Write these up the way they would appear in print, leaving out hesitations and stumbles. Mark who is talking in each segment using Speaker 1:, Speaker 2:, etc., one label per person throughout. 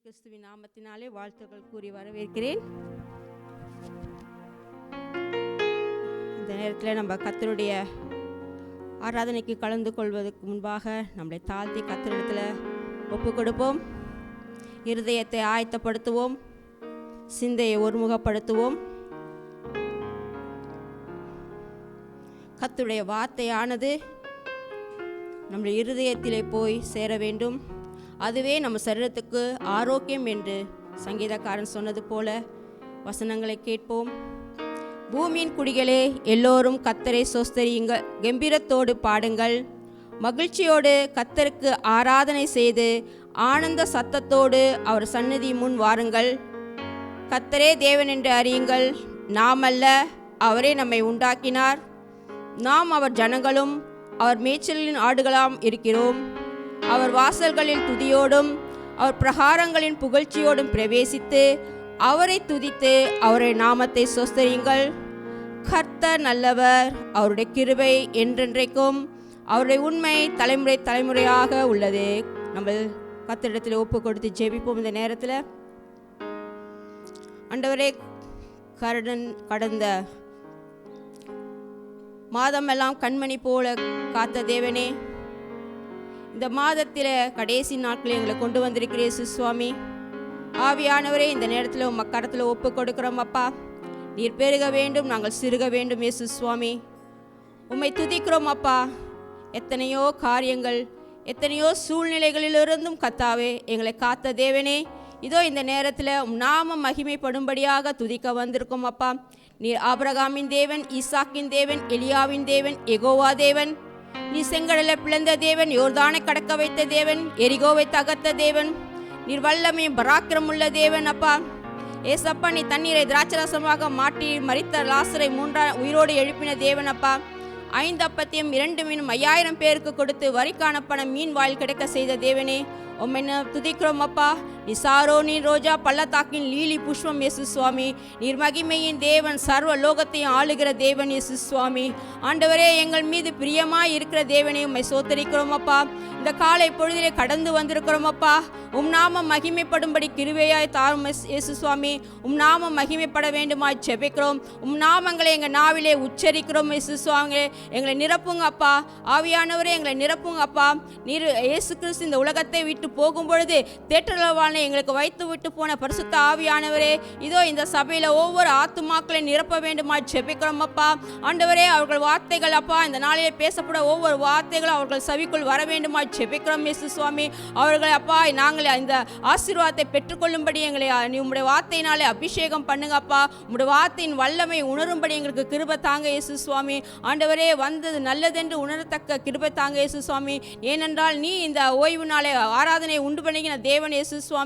Speaker 1: கிறிஸ்துவின் நாமத்தினாலே வாழ்த்துக்கள் கூறி வரவேற்கிறேன். இந்த நேரத்தில் நம்ம கர்த்தருடைய ஆராதனைக்கு கலந்து கொள்வதற்கு முன்பாக நம்மளை தாழ்த்தி கர்த்தரிடத்தில் ஒப்பு கொடுப்போம். இருதயத்தை ஆயத்தப்படுத்துவோம், சிந்தையை ஒருமுகப்படுத்துவோம். கர்த்தருடைய வார்த்தையானது நம்முடைய இருதயத்திலே போய் சேர வேண்டும். அதுவே நம்ம சரீரத்துக்கு ஆரோக்கியம் என்று சங்கீதக்காரன் சொன்னது போல வசனங்களை கேட்போம். பூமியின் குடிகளே, எல்லோரும் கர்த்தரை ஸ்தோத்திரியுங்கள், கம்பீரத்தோடு பாடுங்கள், மகிழ்ச்சியோடு கர்த்தருக்கு ஆராதனை செய்து ஆனந்த சத்தத்தோடு அவர் சந்நிதி முன் வாருங்கள். கர்த்தரே தேவன் என்று அறியுங்கள், நாம் அல்ல, அவரே நம்மை உண்டாக்கினார். நாம் அவர் ஜனங்களும் அவர் மேய்ச்சலின் ஆடுகளாம் இருக்கிறோம். அவர் வாசல்களில் துதியோடும் அவர் பிரகாரங்களின் புகழ்ச்சியோடும் பிரவேசித்து அவரை துதித்து அவருடைய நாமத்தை ஸ்தோத்திரியுங்கள். கர்த்தர் நல்லவர், அவருடைய கிருபை என்றென்றைக்கும், அவருடைய உண்மை தலைமுறை தலைமுறையாக உள்ளது. நம்ம கர்த்தரிடத்தில் ஒப்பு கொடுத்து ஜெபிப்போம். இந்த நேரத்தில் ஆண்டவரே, கடந்த மாதமெல்லாம் கண்மணி போல காத்த தேவனே, இந்த மாதத்தில் கடைசி நாட்களில் எங்களை கொண்டு வந்திருக்கிறேன் சுவாமி. ஆவியானவரே, இந்த நேரத்தில் உம் கரத்தில் ஒப்பு கொடுக்கிறோம் அப்பா. நீர் பெருக வேண்டும், நாங்கள் சிறுக வேண்டும் இயேசு சுவாமி. உம்மை துதிக்கிறோம் அப்பா. எத்தனையோ காரியங்கள், எத்தனையோ சூழ்நிலைகளிலிருந்தும் கர்த்தாவே எங்களை காத்த தேவனே, இதோ இந்த நேரத்தில் நாம மகிமைப்படும்படியாக துதிக்க வந்திருக்கோம் அப்பா. நீர் ஆபிரகாமின் தேவன், ஈசாக்கின் தேவன், எலியாவின் தேவன், யெகோவா தேவன். நீ செங்கடலை பிளந்த தேவன், யோர்தானை கடக்க வைத்த தேவன், எரிகோவை தகர்த்த தேவன். நீர் வல்லமையும் பராக்கிரமுள்ள தேவன் அப்பா. ஏசப்பா, நீ தண்ணீரை திராட்சரசமாக மாற்றி மரித்த லாசரை உயிரோடு எழுப்பின தேவன் அப்பா. 5 அப்பத்தையும் 2 மீனும் 5000 பேருக்கு கொடுத்து வரிக்கான பணம் மீன் வாயில் கிடைக்க செய்த தேவனே, உம்மை துதிக்கிறோம் அப்பா. நீ சாரோனின் ரோஜா, பள்ளத்தாக்கின் லீலி புஷ்பம் இயேசு சுவாமி. நீர் மகிமையின் தேவன், சர்வ லோகத்தையும் ஆளுகிற தேவன் இயேசு சுவாமி. ஆண்டவரே, எங்கள் மீது பிரியமாய் இருக்கிற தேவனே, உம்மை சோத்தரிக்கிறோம் அப்பா. இந்த காலை பொழுதிலே கடந்து வந்திருக்கிறோம் அப்பா. உம் நாமம் மகிமைப்படும்படி கிருபையாய் தாரும் இயேசு சுவாமி. உம் நாமம் மகிமைப்பட வேண்டுமாய் ஜெபிக்கிறோம். உம் நாமங்களை எங்கள் நாவிலே உச்சரிக்கிறோம் இயேசு சுவாமி. எங்களை நிரப்புங்க அப்பா. ஆவியானவரே, எங்களை நிரப்புங்க அப்பா. நீர் இயேசு கிறிஸ்து இந்த உலகத்தை விட்டு போகும் பொழுது தேற்றளவான எங்களுக்கு வைத்து விட்டு போன பரிசுத்த ஆவியானவரே, இதோ இந்த சபையில் ஒவ்வொரு ஆத்துமாக்களை நிரப்ப வேண்டுமாய் ஜெபிக்கிறோம் அப்பா. ஆண்டவரே, அவர்கள் வார்த்தைகள் அப்பா, இந்த நாளிலே பேசப்பட ஒவ்வொரு வார்த்தைகளும் அவர்கள் சவிக்குள் வர வேண்டுமாய் ஜெபிக்கிறோம் இயேசு சுவாமி. அவர்கள் அப்பா, நாங்கள் இந்த ஆசீர்வாதத்தை பெற்றுக்கொள்ளும்படி எங்களை உம்முடைய வார்த்தையினாலே அபிஷேகம் பண்ணுங்க அப்பா. உம்முடைய வார்த்தையின் வல்லமை உணரும்படி எங்களுக்கு கிருபை தாங்க இயேசு சுவாமி. ஆண்டவரே, வந்தது நல்லதென்று உணரத்தக்க கிருபை தாங்க இயேசு சுவாமி. ஏனென்றால் நீ இந்த ஓய்வு நாளை ஆராதனை உண்டு பண்ணிக்கின தேவன் இயேசு சுவாமி.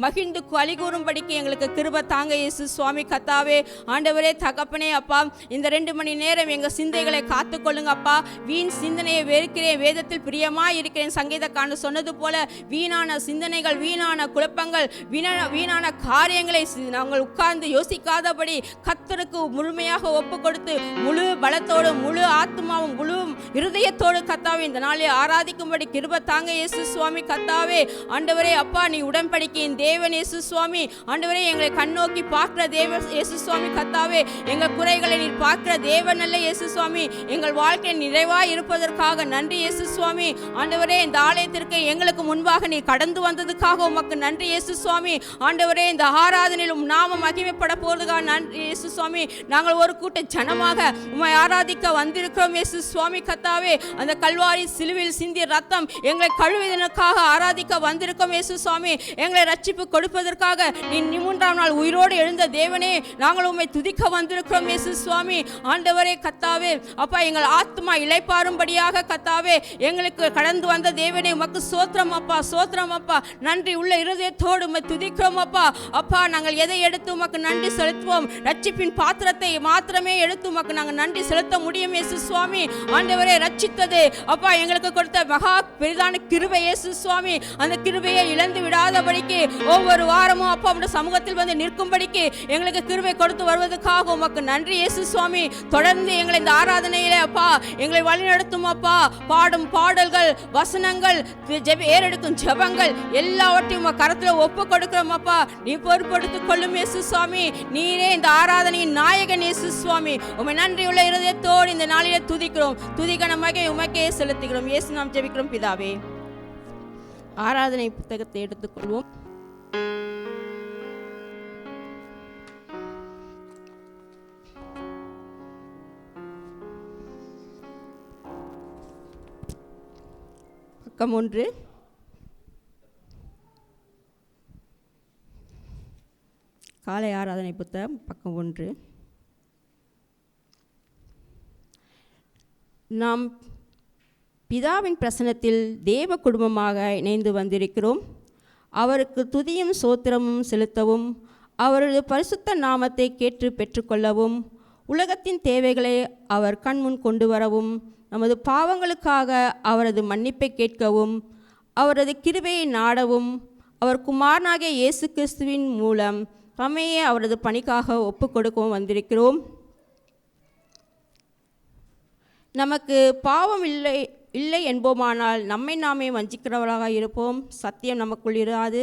Speaker 1: மகிழ்ந்து கலிகூறும்படிக்கு எங்களுக்கு கிருபை தாங்க இயேசு சுவாமி கர்த்தாவே. ஆண்டவரே, தகப்பனே அப்பா, இந்த 2 மணி நேரம் எங்கள் சிந்தைகளை காத்துக்கொள்ளுங்க அப்பா. வீண் சிந்தனையை வெறுக்கிறேன், வேதத்தில் பிரியமாய் இருக்கிறேன் சங்கீதக்காரன் சொன்னது போல வீணான சிந்தனைகள், வீணான குழப்பங்கள், வீணான காரியங்களை நாங்கள் உட்கார்ந்து யோசிக்காதபடி கர்த்தருக்கு முழுமையாக ஒப்பு கொடுத்து முழு பலத்தோடு, முழு ஆத்மாவும், முழு இருதயத்தோடு கர்த்தாவே இந்த நாளை ஆராதிக்கும்படி கிருபை தாங்க இயேசு சுவாமி கர்த்தாவே. ஆண்டவரே அப்பா, நீ உடன்படிக்கையின் தேவன் இயேசு சுவாமி. ஆண்டவரே, எங்களை கண்ணோக்கி பார்க்கிற தேவன் இயேசு சுவாமி கர்த்தாவே. எங்கள் குறைகளை நீர் பார்க்கிற தேவன் அல்ல இயேசு சுவாமி. எங்கள் வாழ்க்கை நிறைவாய் இருப்பதற்காக நன்றி இயேசு சுவாமி. ஆண்டவரே, இந்த ஆலயத்திற்கு எங்களுக்கு முன்பாக நீர் கடந்து வந்ததுக்காக உமக்கு நன்றி இயேசு சுவாமி. ஆண்டவரே, இந்த ஆராதனையிலும் நாம மகிமைப்பட போவதுக்காக நன்றி இயேசு சுவாமி. நாங்கள் ஒரு கூட்ட ஜனமாக உம்மை ஆராதிக்க வந்திருக்கிறோம் இயேசு சுவாமி கர்த்தாவே. அந்த கல்வாரி சிலுவையில் சிந்திய ரத்தம் எங்களை கழுவிதற்காக ஆராதிக்க வந்திருக்கோம் இயேசு சுவாமி. எங்களை ரட்சிப்பு கொடுப்பதற்காக நீ 3ஆம் நாள் உயிரோடு எழுந்த தேவனே, நாங்கள் உம்மை துதிக்க வந்திருக்கிறோம் இயேசு சுவாமி. ஆண்டவரே கர்த்தாவே அப்பா, எங்கள் ஆத்மா இளைப்பாறும்படியாக கர்த்தாவே எங்களுக்கு கடந்து வந்த தேவனே, உமக்கு சோத்திரம் அப்பா, சோத்திரம் அப்பா. நன்றி உள்ள இருதயத்தோடு உம்மை துதிக்கிறோம் அப்பா. அப்பா, நாங்கள் எதை எடுத்து உமக்கு நன்றி செலுத்துவோம்? ரட்சிப்பின் பாத்திரத்தை மாத்திரமே எடுத்து உமக்கு நாங்கள் நன்றி செலுத்த முடியும் இயேசு சுவாமி. ஆண்டவரே, ரட்சித்தது அப்பா எங்களுக்கு கொடுத்த மகா பெரிதான கிருபை இயேசு சுவாமி. அந்த கிருபையை இழந்து விடாதபடிக்கு ஒவ்வொரு வாரமும் அப்பா உம்முடைய சமூகத்தில் வந்து நிற்கும்படிக்கு எங்களுக்கு கிருபை கொடுத்து வருவதற்காக உமக்கு நன்றி இயேசு சுவாமி. தொடர்ந்து எங்களை இந்த ஆராதனையிலே அப்பா எங்களை வழிநடத்தும் அப்பா. பாடும் பாடல்கள், வசனங்கள், ஏறெடுக்கும் ஜெபங்கள் எல்லாவற்றையும் உமக்கு கரத்தில் ஒப்பு கொடுக்கிறோம் அப்பா. நீ பொறுப்படுத்திக் கொள்ளும் இயேசு சுவாமி. நீரே இந்த ஆராதனையின் நாயகன் இயேசு சுவாமி. உம்மை நன்றியுள்ள இருதயத்தோடு இந்த நாளிலே துதிக்கிறோம். துதிகனமாக உமக்கே செலுத்துகிறோம். இயேசு நாம் ஜெபிக்கிறோம் பிதாவே. ஆராதனை புத்தகத்தை எடுத்துக்கொள்வோம். பக்கம் 1. காலை ஆராதனை புத்தகம் பக்கம் 1. நாம் பிதாவின் பிரசன்னத்தில் தேவ குடும்பமாக இணைந்து வந்திருக்கிறோம். அவருக்கு துதியும் சோத்திரமும் செலுத்தவும், அவரது பரிசுத்த நாமத்தை கேட்டு பெற்றுக்கொள்ளவும், உலகத்தின் தேவைகளை அவர் கண்முன் கொண்டு வரவும், நமது பாவங்களுக்காக அவரது மன்னிப்பை கேட்கவும், அவரது கிருபையை நாடவும், அவர் குமாரனாகிய இயேசு கிறிஸ்துவின் மூலம் தம்மையே அவரது பணிக்காக ஒப்பு கொடுக்கவும் வந்திருக்கிறோம். நமக்கு பாவம் இல்லை என்போமானால் நம்மை நாமே வஞ்சிக்கிறவர்களாக இருப்போம். சத்தியம் நமக்குள் இராது.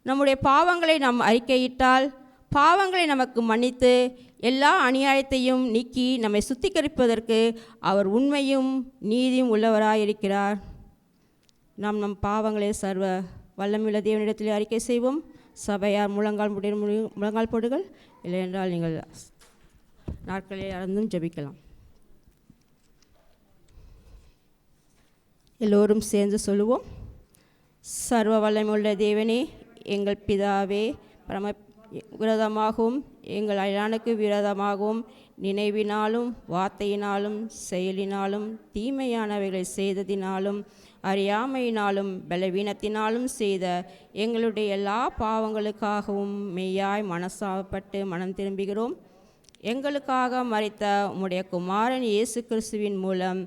Speaker 1: நம்முடைய பாவங்களை நாம் அறிக்கையிட்டால் பாவங்களை நமக்கு மன்னித்து எல்லா அநியாயத்தையும் நீக்கி நம்மை சுத்திகரிப்பதற்கு அவர் உண்மையும் நீதியும் உள்ளவராயிருக்கிறார். நாம் நம் பாவங்களை சர்வ வல்லமையுள்ள தேவனிடத்தில் அறிக்கை செய்வோம். சபையார் முழங்கால் போடுகள். இல்லை என்றால் நீங்கள் நாட்களில் இறந்தும் ஜெபிக்கலாம். எல்லோரும் சேர்ந்து சொல்லுவோம். சர்வ வல்லமையுள்ள தேவனே, எங்கள் பிதாவே, விரதமாகவும் எங்கள் அயலானுக்கு விரதமாகவும் நினைவினாலும் வார்த்தையினாலும் செயலினாலும் தீமையானவைகளை செய்ததினாலும் அறியாமையினாலும் பலவீனத்தினாலும் செய்த எங்களுடைய எல்லா பாவங்களுக்காகவும் மெய்யாய் மனசாப்பட்டு மனம் திரும்புகிறோம். எங்களுக்காக மரித்த உம்முடைய குமாரன் இயேசு கிறிஸ்துவின் மூலம்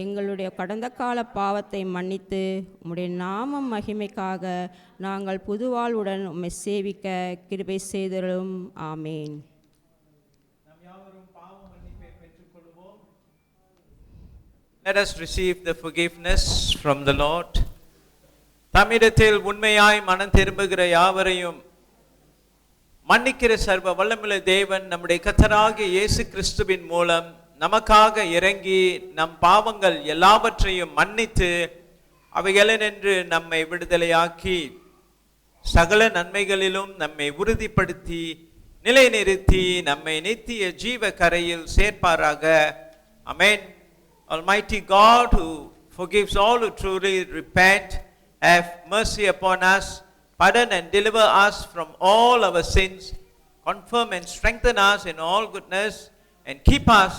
Speaker 1: எங்களுடைய கடந்த கால பாவத்தை மன்னித்து உம்முடைய நாம மகிமைக்காக நாங்கள் புதுவாழ்வுடன் உம்மை சேவிக்க கிருபை செய்தருளும். ஆமேன்.
Speaker 2: Let us receive the forgiveness from the Lord. தம்மிடத்தில் உண்மையாய் மனம் திரும்புகிற யாவரையும் மன்னிக்கிற சர்வ வல்லமையுள்ள தேவன் நம்முடைய கர்த்தராகிய இயேசு கிறிஸ்துவின் மூலம் நமக்காக இறங்கி நம் பாவங்கள் எல்லாவற்றையும் மன்னித்து அவைகளினின்று நம்மை விடுதலையாக்கி சகல நன்மைகளிலும் நம்மை உறுதிப்படுத்தி நிலைநிறுத்தி நம்மை நித்திய ஜீவ கரையில் சேர்ப்பாராக. ஆமென். Almighty God, who forgives all who truly repent, have mercy upon us, pardon and deliver us from all our sins, confirm and strengthen us in all goodness, and keep us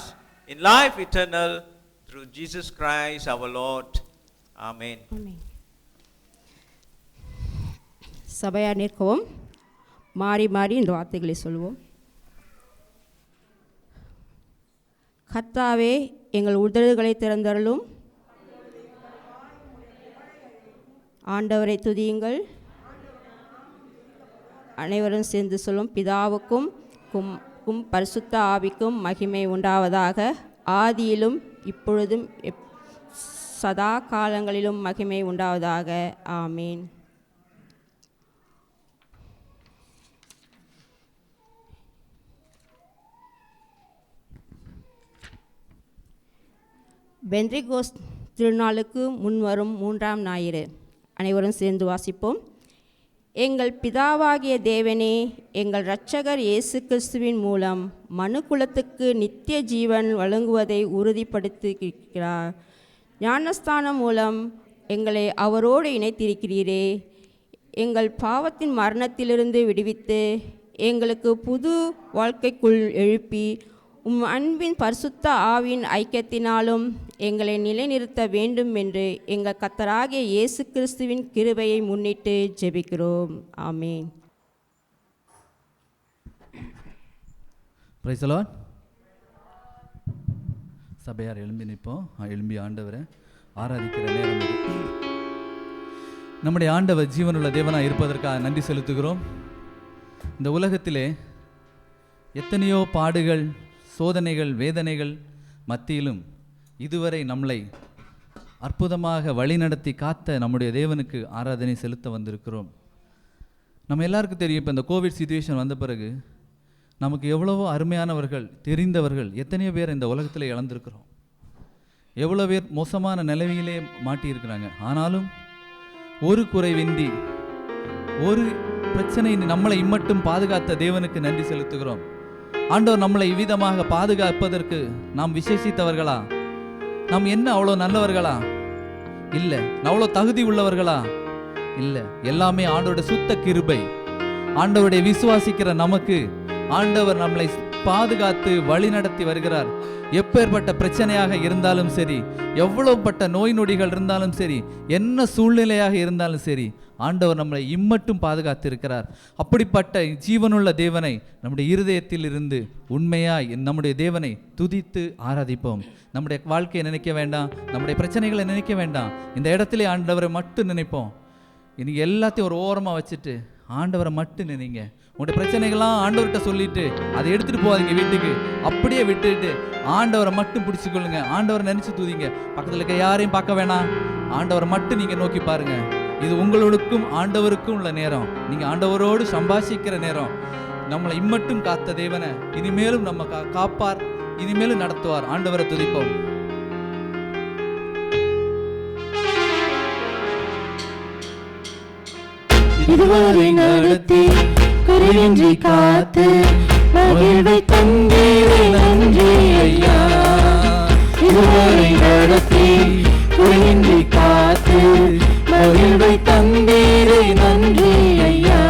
Speaker 2: in life eternal through Jesus Christ our Lord. Amen.
Speaker 1: Amen. சபையார் நிற்கவும். மாறி மாறி இந்த வார்த்தைகளை சொல்வோம். கர்த்தாவே, எங்கள் உதடுகளை திறந்தருளும். ஆண்டவரை துதியுங்கள். அனைவரும் சேர்ந்து சொல்லும். பிதாவுக்கும் பரிசுத்த ஆவிக்கும் மகிமை உண்டாவதாக. ஆதியிலும் இப்பொழுதும் சதா காலங்களிலும் மகிமை உண்டாவதாக. ஆமீன். பெந்தைகோஸ்து திருநாளுக்கு முன்வரும் 3ஆம் ஞாயிறு. அனைவரும் சேர்ந்து வாசிப்போம். எங்கள் பிதாவாகிய தேவனே, எங்கள் இரட்சகர் இயேசு கிறிஸ்துவின் மூலம் மனுக்குலத்துக்கு நித்திய ஜீவன் வழங்குவதை உறுதிப்படுத்தியிருக்கிறார். ஞானஸ்தானம் மூலம் எங்களை அவரோடு இணைத்திருக்கிறீரே. எங்கள் பாவத்தின் மரணத்திலிருந்து விடுவித்து எங்களுக்கு புது வாழ்க்கைக்குள் எழுப்பி உம் அன்பின் பரிசுத்த ஆவியின் ஐக்கியத்தினாலும் எங்களை நிலைநிறுத்த வேண்டும் என்று எங்கள் கர்த்தராகிய இயேசு கிறிஸ்துவின் கிருபையை முன்னிட்டு ஜெபிக்கிறோம். ஆமென்.
Speaker 3: Praise the Lord. சபையார் எழும்பி நிற்போம். எழும்பி ஆண்டவரை ஆராதிக்கிற நேரம். நம்முடைய ஆண்டவர் ஜீவனுள்ள தேவனாக இருப்பதற்காக நன்றி செலுத்துகிறோம். இந்த உலகத்திலே எத்தனையோ பாடுகள், சோதனைகள், வேதனைகள் மத்தியிலும் இதுவரை நம்மளை அற்புதமாக வழிநடத்தி காத்த நம்முடைய தேவனுக்கு ஆராதனை செலுத்த வந்திருக்கிறோம். நம்ம எல்லாருக்கும் தெரியும், இப்போ இந்த கோவிட் சிச்சுவேஷன் வந்த பிறகு நமக்கு எவ்வளவோ அருமையானவர்கள், தெரிந்தவர்கள் எத்தனையோ பேர் இந்த உலகத்தில் இழந்திருக்கிறோம். எவ்வளோ பேர் மோசமான நிலைமையிலே மாட்டியிருக்கிறாங்க. ஆனாலும் ஒரு குறைவின்றி, ஒரு பிரச்சனை நம்மளை இம்மட்டும் பாதுகாத்த தேவனுக்கு நன்றி செலுத்துகிறோம். ஆண்டவர் நம்மளை இவ்விதமாக பாதுகாப்பதற்கு நாம் விசேஷித்தவர்களா? நாம் என்ன அவ்வளோ நல்லவர்களா? இல்லை. அவ்வளோ தகுதி உள்ளவர்களா? இல்லை. எல்லாமே ஆண்டவருடைய சுத்த கிருபை. ஆண்டவருடைய விசுவாசிக்கிற நமக்கு ஆண்டவர் நம்மளை பாதுகாத்து வழி நடத்தி வருகிறார். எப்பேற்பட்ட பிரச்சனையாக இருந்தாலும் சரி, எவ்வளவுப்பட்ட நோய் நொடிகள் இருந்தாலும் சரி, என்ன சூழ்நிலையாக இருந்தாலும் சரி, ஆண்டவர் நம்மளை இம்மட்டும் பாதுகாத்து இருக்கிறார். அப்படிப்பட்ட ஜீவனுள்ள தேவனை நம்முடைய இருதயத்தில் இருந்து உண்மையாய் நம்முடைய தேவனை துதித்து ஆராதிப்போம். நம்முடைய வாழ்க்கையை நினைக்க வேண்டாம், நம்முடைய பிரச்சனைகளை நினைக்க வேண்டாம். இந்த இடத்துல ஆண்டவரை மட்டும் நினைப்போம். இன்னைக்கு எல்லாத்தையும் ஒரு ஓரமாக வச்சுட்டு ஆண்டவரை மட்டும் நினைங்க. உங்களுடைய பிரச்சனைகள்லாம் ஆண்டவர்கிட்ட சொல்லிட்டு அதை எடுத்துகிட்டு போகாதீங்க வீட்டுக்கு. அப்படியே விட்டுட்டு ஆண்டவரை மட்டும் பிடிச்சிக்கொள்ளுங்க. ஆண்டவரை நினச்சி தூதிங்க. பக்கத்தில் இருக்க யாரையும் பார்க்க வேணாம், ஆண்டவரை மட்டும் நீங்கள் நோக்கி பாருங்க. இது உங்களுக்கும் ஆண்டவருக்கும் உள்ள நேரம். நீங்கள் ஆண்டவரோடு சம்பாஷிக்கிற நேரம். நம்மளை இம்மட்டும் காத்த தேவனை இனிமேலும் நம்ம காப்பார், இனிமேலும் நடத்துவார். ஆண்டவரை துதிப்போம்.
Speaker 4: இதுவரை நடத்தி குறையின்றி காத்து மகிழ்வை தந்தீரே நன்றி ஐயா. இதுவரை நடத்தி குறையின்றி காத்து மகிழ்வை தந்தீரே நன்றி ஐயா.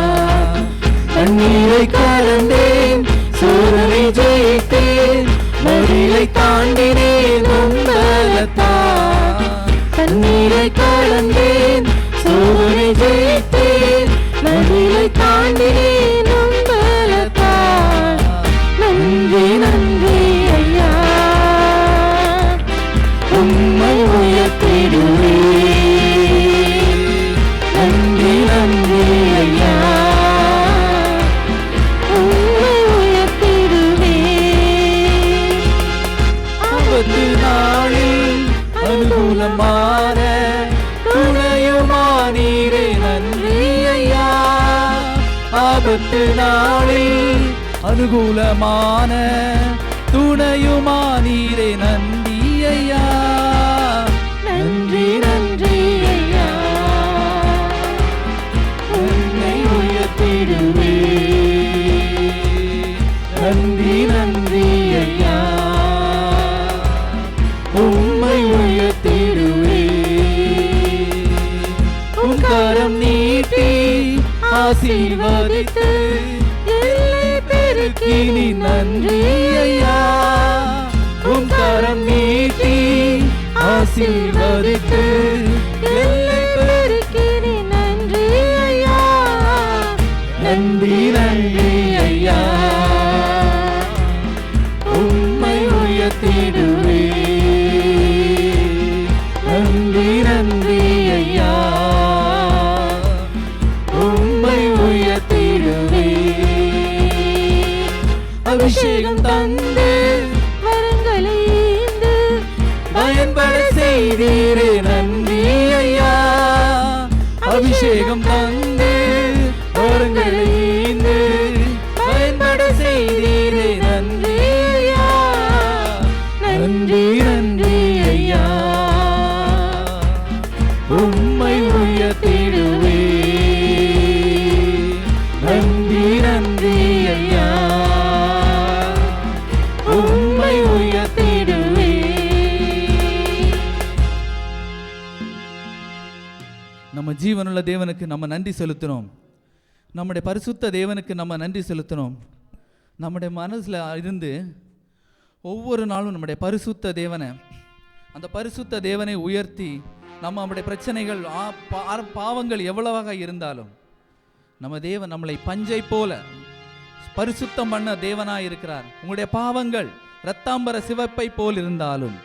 Speaker 4: தண்ணீரை கலந்தேன், சூழலை ஜெயித்தேன், மகிழை தாண்டினேன் உம்பலத்தான். தண்ணீரை கலந்தேன், சூழலை ஜெயித்தேன், மகிழை தாண்டினேன் உம்பலத்தான். நன்றி நன்றி ஐயா, உம்மை உயர்த்திடுவே. நன்றி நன்றி ஐயா, உம்மை உயர்த்திடுவே.
Speaker 3: ஆபத்து நாளில் அனுகூலமான துணையுமானீரே நன்றி ஐயா. ஆபத்து நாளில் அனுகூலமான துணையுமானீரே நன்றி ஐயா.
Speaker 4: நன்றி நன்றி ஐயா, உம்மை உயர்த்திடுவே. நன்றி நன்றி ஐயா, உம்மை உயர்த்திடுவே. உம் கரம் நீட்டி ஆசீர்வதித்து எல்லை பெருக்கி நீ நன்றி ஐயா. உம் கரம் நீட்டி ஆசீர்வதித்து எல்லை பெருக்கி நீ நன்றி ஐயா. நன்றி நன்றி ஐயா, உம்மை உயர்த்திடுவே. நன்றி நன்றி ஐயா, உம்மை உயர்த்திடுவே. அபிஷேகம் தந்து வரங்களை ஈந்து பயன்பட செய்தீரே நன்றி ஐயா. அபிஷேகம் தந்து வரங்களை ஈந்து பயன்பட செய்தீரே நன்றி ஐயா. நன்றி நன்றி ஐயா, உம்மை உயர்த்திடுவே. நன்றி நன்றி ஐயா, உம்மை உயர்த்திடுவே.
Speaker 3: நம்ம ஜீவனுள்ள தேவனுக்கு நம்ம நன்றி செலுத்தணும். நம்முடைய பரிசுத்த தேவனுக்கு நம்ம நன்றி செலுத்தணும். நம்முடைய மனசில் இருந்து ஒவ்வொரு நாளும் நம்முடைய பரிசுத்த தேவனை, அந்த பரிசுத்த தேவனை உயர்த்தி நம்முடைய பிரச்சனைகள், பாவங்கள் எவ்வளவாக இருந்தாலும் நம்ம தேவன் நம்மளை பஞ்சை போல பரிசுத்தம் பண்ண தேவனாய் இருக்கிறார். உங்களுடைய பாவங்கள் இரத்தாம்பர சிவப்பை போல் இருந்தாலும்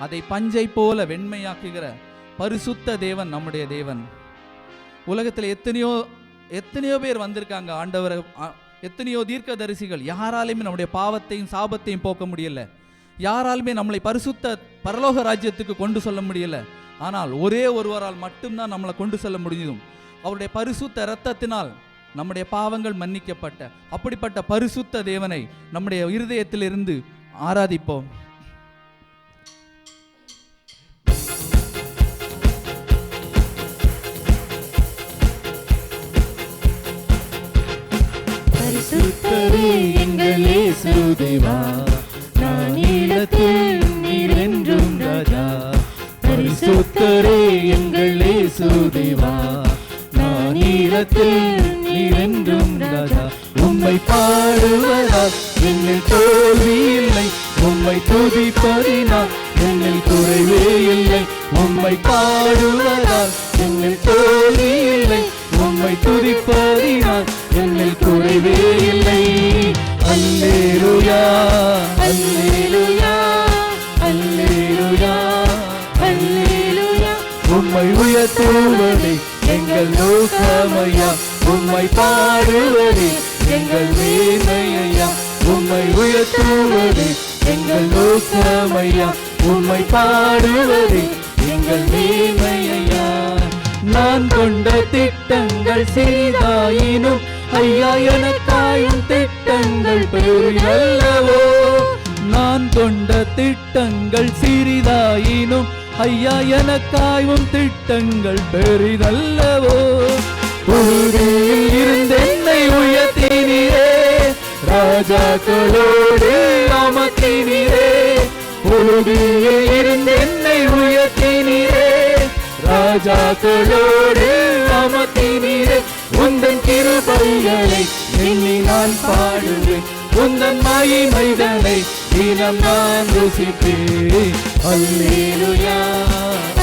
Speaker 3: அதை பஞ்சை போல வெண்மையாக்குகிற பரிசுத்த தேவன் நம்முடைய தேவன். உலகத்தில் எத்தனையோ பேர் வந்திருக்காங்க ஆண்டவரை, எத்தனையோ தீர்க்கதரிசிகள். யாராலுமே நம்முடைய பாவத்தையும் சாபத்தையும் போக்க முடியல. யாராலுமே நம்மளை பரிசுத்த பரலோக ராஜ்யத்துக்கு கொண்டு செல்ல முடியல. ஆனால் ஒரே ஒருவரால் மட்டும்தான் நம்மளை கொண்டு செல்ல முடியும். அவருடைய பரிசுத்த இரத்தத்தினால் நம்முடைய பாவங்கள் மன்னிக்கப்பட்ட அப்படிப்பட்ட பரிசுத்த தேவனை நம்முடைய இருதயத்திலிருந்து ஆராதிப்போம்.
Speaker 4: பரிசுத்தரே எங்கள் இயேசு தேவா, நானிலத்தில் நீர் என்றும் ராஜா. பரிசுத்தரே எங்கள் இயேசு தேவா, நானிலத்தில் நீர் என்றும் ராஜா. உம்மை பாடுவதால் என்னில் தோல்வி இல்லை, உம்மை துதிப்பதினால் என்னில் குறைவே இல்லை. உம்மை பாடுவதால் என்னில் தோல்வி இல்லை, உம்மை துதிப்பதினால் என்னில் குறைவே இல்லை. அல்லேலூயா அல்லேலூயா அல்லேலூயா அல்லேலூயா. உம்மை உயர்த்துவதே எங்கள் நோக்கமையா, உம்மை பாடுவதே எங்கள் மேன்மையா. உம்மை உயர்த்துவதே எங்கள் நோக்கமையா, உம்மை பாடுவதே எங்கள் மேன்மையா. நான் கொண்ட திட்டங்கள் சிறிதாயினும் ஐயா எனக்காயும் திட்டங்கள் பெரியல்லவோ. நான் கொண்ட திட்டங்கள் சிறிதாயினும் ஐயா எனக்காயும் திட்டங்கள் பெரிதல்லவோ. புழுதியில் இருந்து என்னை உயர்த்தினீரே, ராஜாக்களோடு அமர்த்தினீரே. புழுதியில் இருந்து என்னை உயர்த்தினீரே, ராஜாக்களோடு அமர்த்தினீரே. உந்தன் கிருபைகளை எண்ணி நான் பாடுவேன், உந்தன் மகிமைதனை தினம் நான் ருசிப்பேன். அல்லேலூயா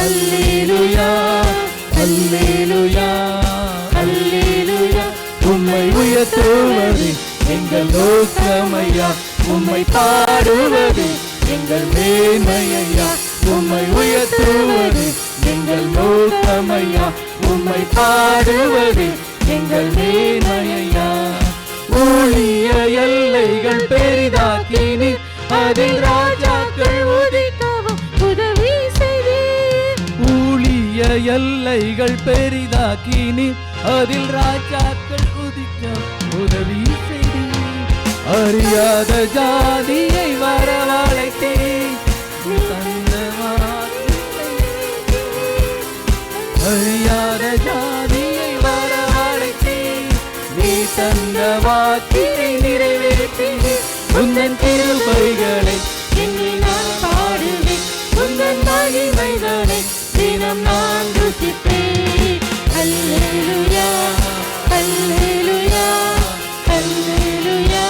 Speaker 4: அல்லேலூயா அல்லேலூயா அல்லேலூயா. உம்மை உயர்த்துவது எங்கள் நோக்கமையா, உம்மை பாடுவது எங்கள் மேன்மையா. உம்மை உயர்த்துவது எங்கள் நோக்கமையா, உம்மை பாடுவது எங்கள் மேன்மையா. ஊழிய எல்லைகள் பெரிதாக்கினீர், அதில் ராஜாக்கள் உதிக்கவும் உதவி செய்தீர். ஊழிய எல்லைகள் பெரிதாக்கினீர், அதில் ராஜாக்கள் உதிக்க உதவி செய்தீர். அறியாத ஜாதியை வரவழைத்தீர், அறியாத ஜாதியை வரவழைத்தீர், நீ தந்த வாக்கினை நிறைவேற்றினீர். உந்தன் கிருபைகளை எண்ணி நான் பாடுவேன், உந்தன் மகிமைதனை தினம் நான் ருசிப்பேன். அல்லேலூயா அல்லேலூயா அல்லேலூயா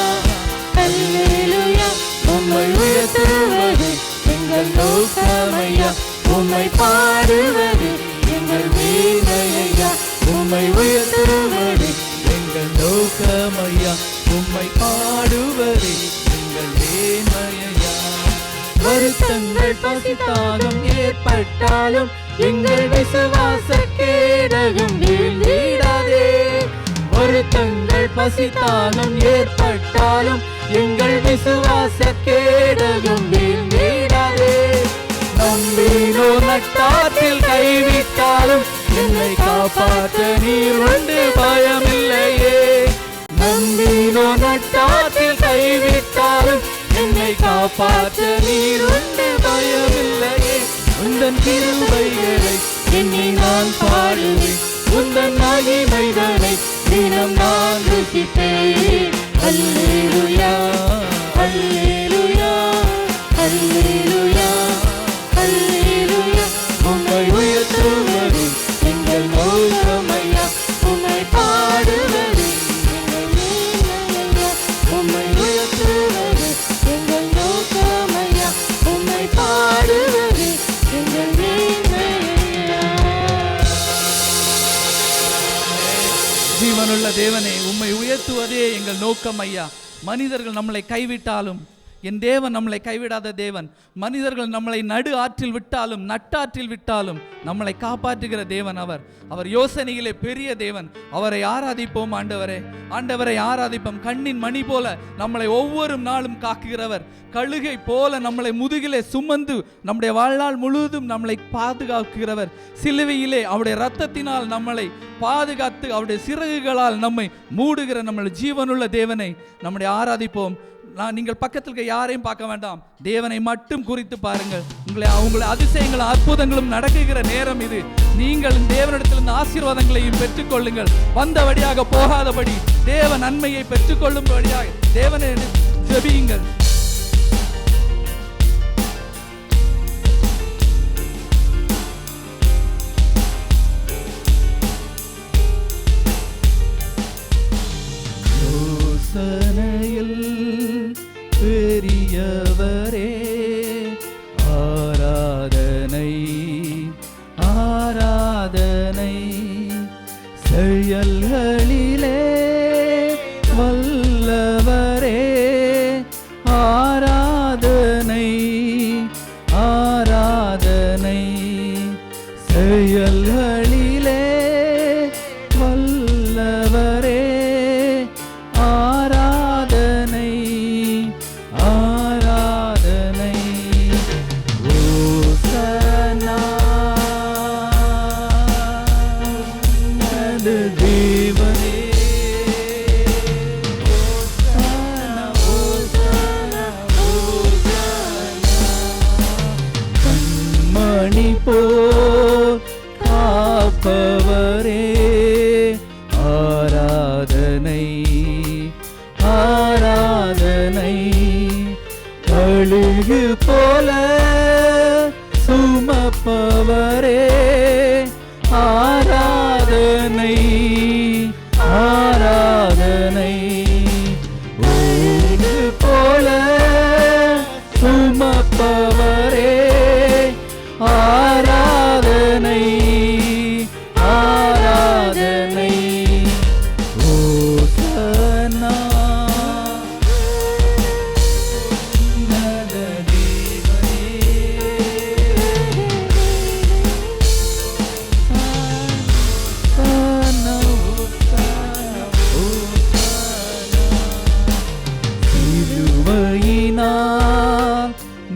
Speaker 4: அல்லேலூயா. உம்மை உயர்த்துவது எங்கள் நோக்கமையா, உம்மை பாடுவது எங்கள் மேன்மையா. உம்மை உயர்த்துவது எங்கள் நோக்கமையா, உம்மை பாடுவது எங்கள் மேன்மையா. வருத்தங்கள் பசித்தாலும் ஏற்பட்டாலும் எங்கள் விசுவாச கேடகம் வீழ்ந்திடாதே. வருத்தங்கள் பசித்தாலும் ஏற்பட்டாலும் எங்கள் விசுவாச கேடகம் வீழ்ந்திடாதே. நம்பினோ நட்டாற்றில் கைவிட்டாலும் என்னை காப்பாற்ற நீர் உண்டு பயமில்லையே. நம்பினோ நட்டாற்றில் கைவிட்டாலும் என்னை காப்பாற்ற நீர் உண்டு பயமில்லையே. உந்தன் கிருபைகளை எண்ணி நான் பாடுவேன், உந்தன் மகிமைதனை தினம் நான் ருசிப்பேன். அல்லேலூயா அல்லேலூயா அல்லேலூயா அல்லேலூயா. உம்மை உயர்த்துவது எங்கள் நோக்கமையா, உம்மை பாடுவது எங்கள் மேன்மையா. உம்மை உயர்த்துவது எங்கள் நோக்கமையா, உம்மை பாடுவது எங்கள் மேன்மையா.
Speaker 3: ஜீவனுள்ள தேவனே, உம்மை உயர்த்துவதே எங்கள் நோக்கம் ஐயா. மனிதர்கள் நம்மளை கைவிட்டாலும் என் தேவன் நம்மளை கைவிடாத தேவன். மனிதர்கள் நம்மளை நடு ஆற்றில் விட்டாலும் நட்டாற்றில் விட்டாலும் நம்மளை காப்பாற்றுகிற தேவன் அவர். அவர் யோசனையிலே பெரிய தேவன். அவரை ஆராதிப்போம். ஆண்டவரை ஆராதிப்போம். கண்ணின் மணி போல நம்மளை ஒவ்வொரு நாளும் காக்குகிறவர். கழுகை போல நம்மளை முதுகிலே சுமந்து நம்முடைய வாழ்நாள் முழுவதும் நம்மளை பாதுகாக்கிறவர். சிலுவையிலே அவருடைய இரத்தத்தினால் நம்மளை பாதுகாத்து அவருடைய சிறகுகளால் நம்மை மூடுகிற நம்முடைய ஜீவனுள்ள தேவனை நம்முடைய ஆராதிப்போம். நீங்கள் பக்கத்தில் யாரையும் பார்க்க வேண்டாம், தேவனை மட்டும் குறித்து பாருங்கள். உங்களை அதிசயங்களும் அற்புதங்களும் நடக்குகிற நேரம் இது. நீங்கள் தேவனிடத்திலிருந்து ஆசீர்வாதங்களையும் பெற்றுக்கொள்ளுங்கள். வந்தபடியாக போகாதபடி தேவ நன்மையை பெற்றுக்கொள்ளும்படியாக தேவனை ஜெபியுங்கள்.
Speaker 4: பெரியவரே ஆராதனை ஆராதனை, செயல்களிலே வல்லவரே ஆராதனை ஆராதனை, செயல்களிலே வல்லவரே ஆராதனை ஆராதனை. ஓசன்னா அது தேவனே, ஓசன்னா ஓசன்னா ஓசன்னா. கண்மணி போல் காப்பவரே ஆராதனை ஆராதனை, கழுகு போல சுமப்பவரே ஆராதனை ஆராதனை, கழுகு போல சுமப்பவரே ஆராதனை ஆராதனை. ஓசன்னா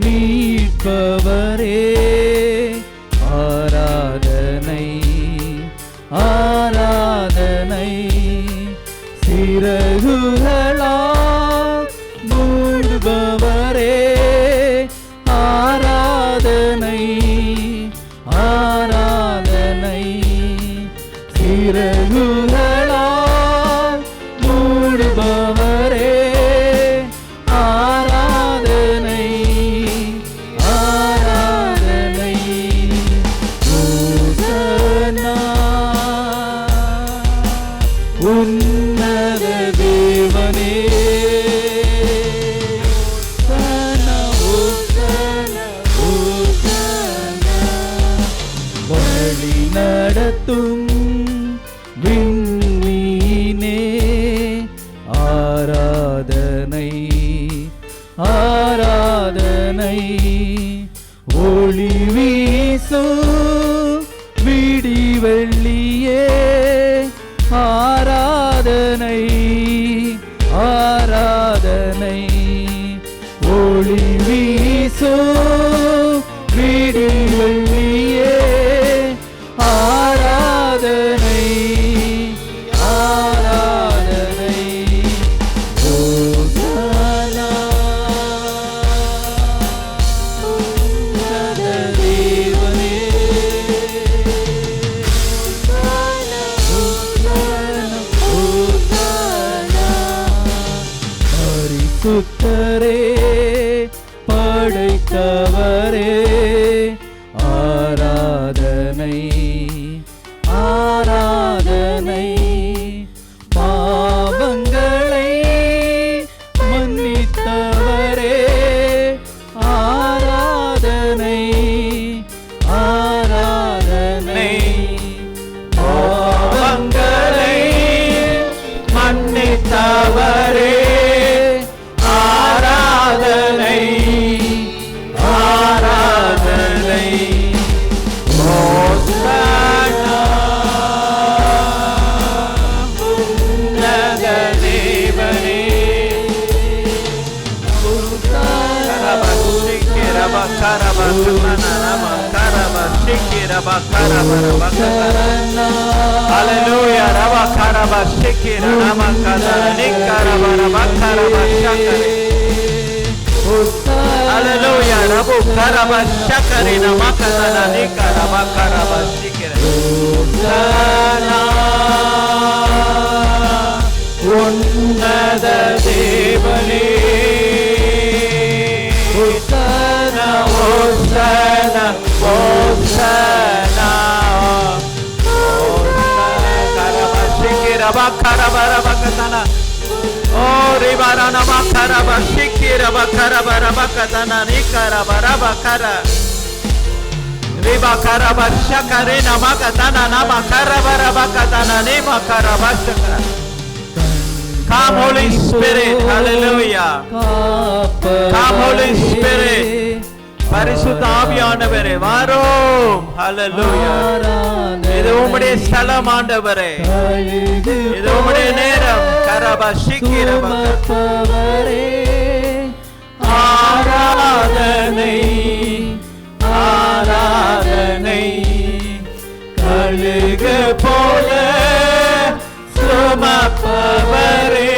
Speaker 4: மீட்பவரே ஆராதனை ஆராதனை, சிறகுகளால் மூடுபவரே ஆராதனை ஆராதனை, சிறகுகளால் மூடுபவரே ஆராதனை ஆராதனை. ஓசன்னா உன்னத தேவனே, ஓசன்னா ஓசன்னா ஓசன்னா. வழி நடத்தும் விண்மீனே ஆராதனை ஆராதனை, ஒளி வீசும் விடிவெள்ளியே ஆராதனை ஆராதனை, ஒளி வீசும் விடிவெள்ளியே ஆராதனை ஆராதனை. ஓசன்னா உன்னத தேவனே, ஓசன்னா ஓசன்னா. பரிசுத்தரே படைத்தவரே ஆராதனை ஆராதனை, பாவங்களை மன்னித்தவரே ஆராதனை ஆராதனை, பாவங்களை மன்னித்தவரே ஆராதனை
Speaker 2: karaba kana rama karaba shikira ba karaba raba kana. Hallelujah. Raba karaba shikira rama kana nikaraba raba karaba shakare. Hallelujah. Rabu karaba shakare nama kana nikaraba karaba shikira. Hosanna உன்னத தேவனே. Hosanna, Hosanna, Hosanna. Karabashikira bakarabara bakatana. Oh, ribarana bakarabashikira bakarabara bakatana nikarabara bakara. Ribakarabashakare namakatana namakarabara bakatana nimakarabashakara. Come Holy Spirit, hallelujah. Come Holy Spirit. பரிசுத்த ஆவியானவரே வாரும், hallelujah. இது உம்முடைய ஸ்தலம் ஆண்டவரே, இது உம்முடைய நேரம். கரபஷிக்கிரபகரே ஆராதனை ஆராதனை கழுகு போல சுமப்பவரே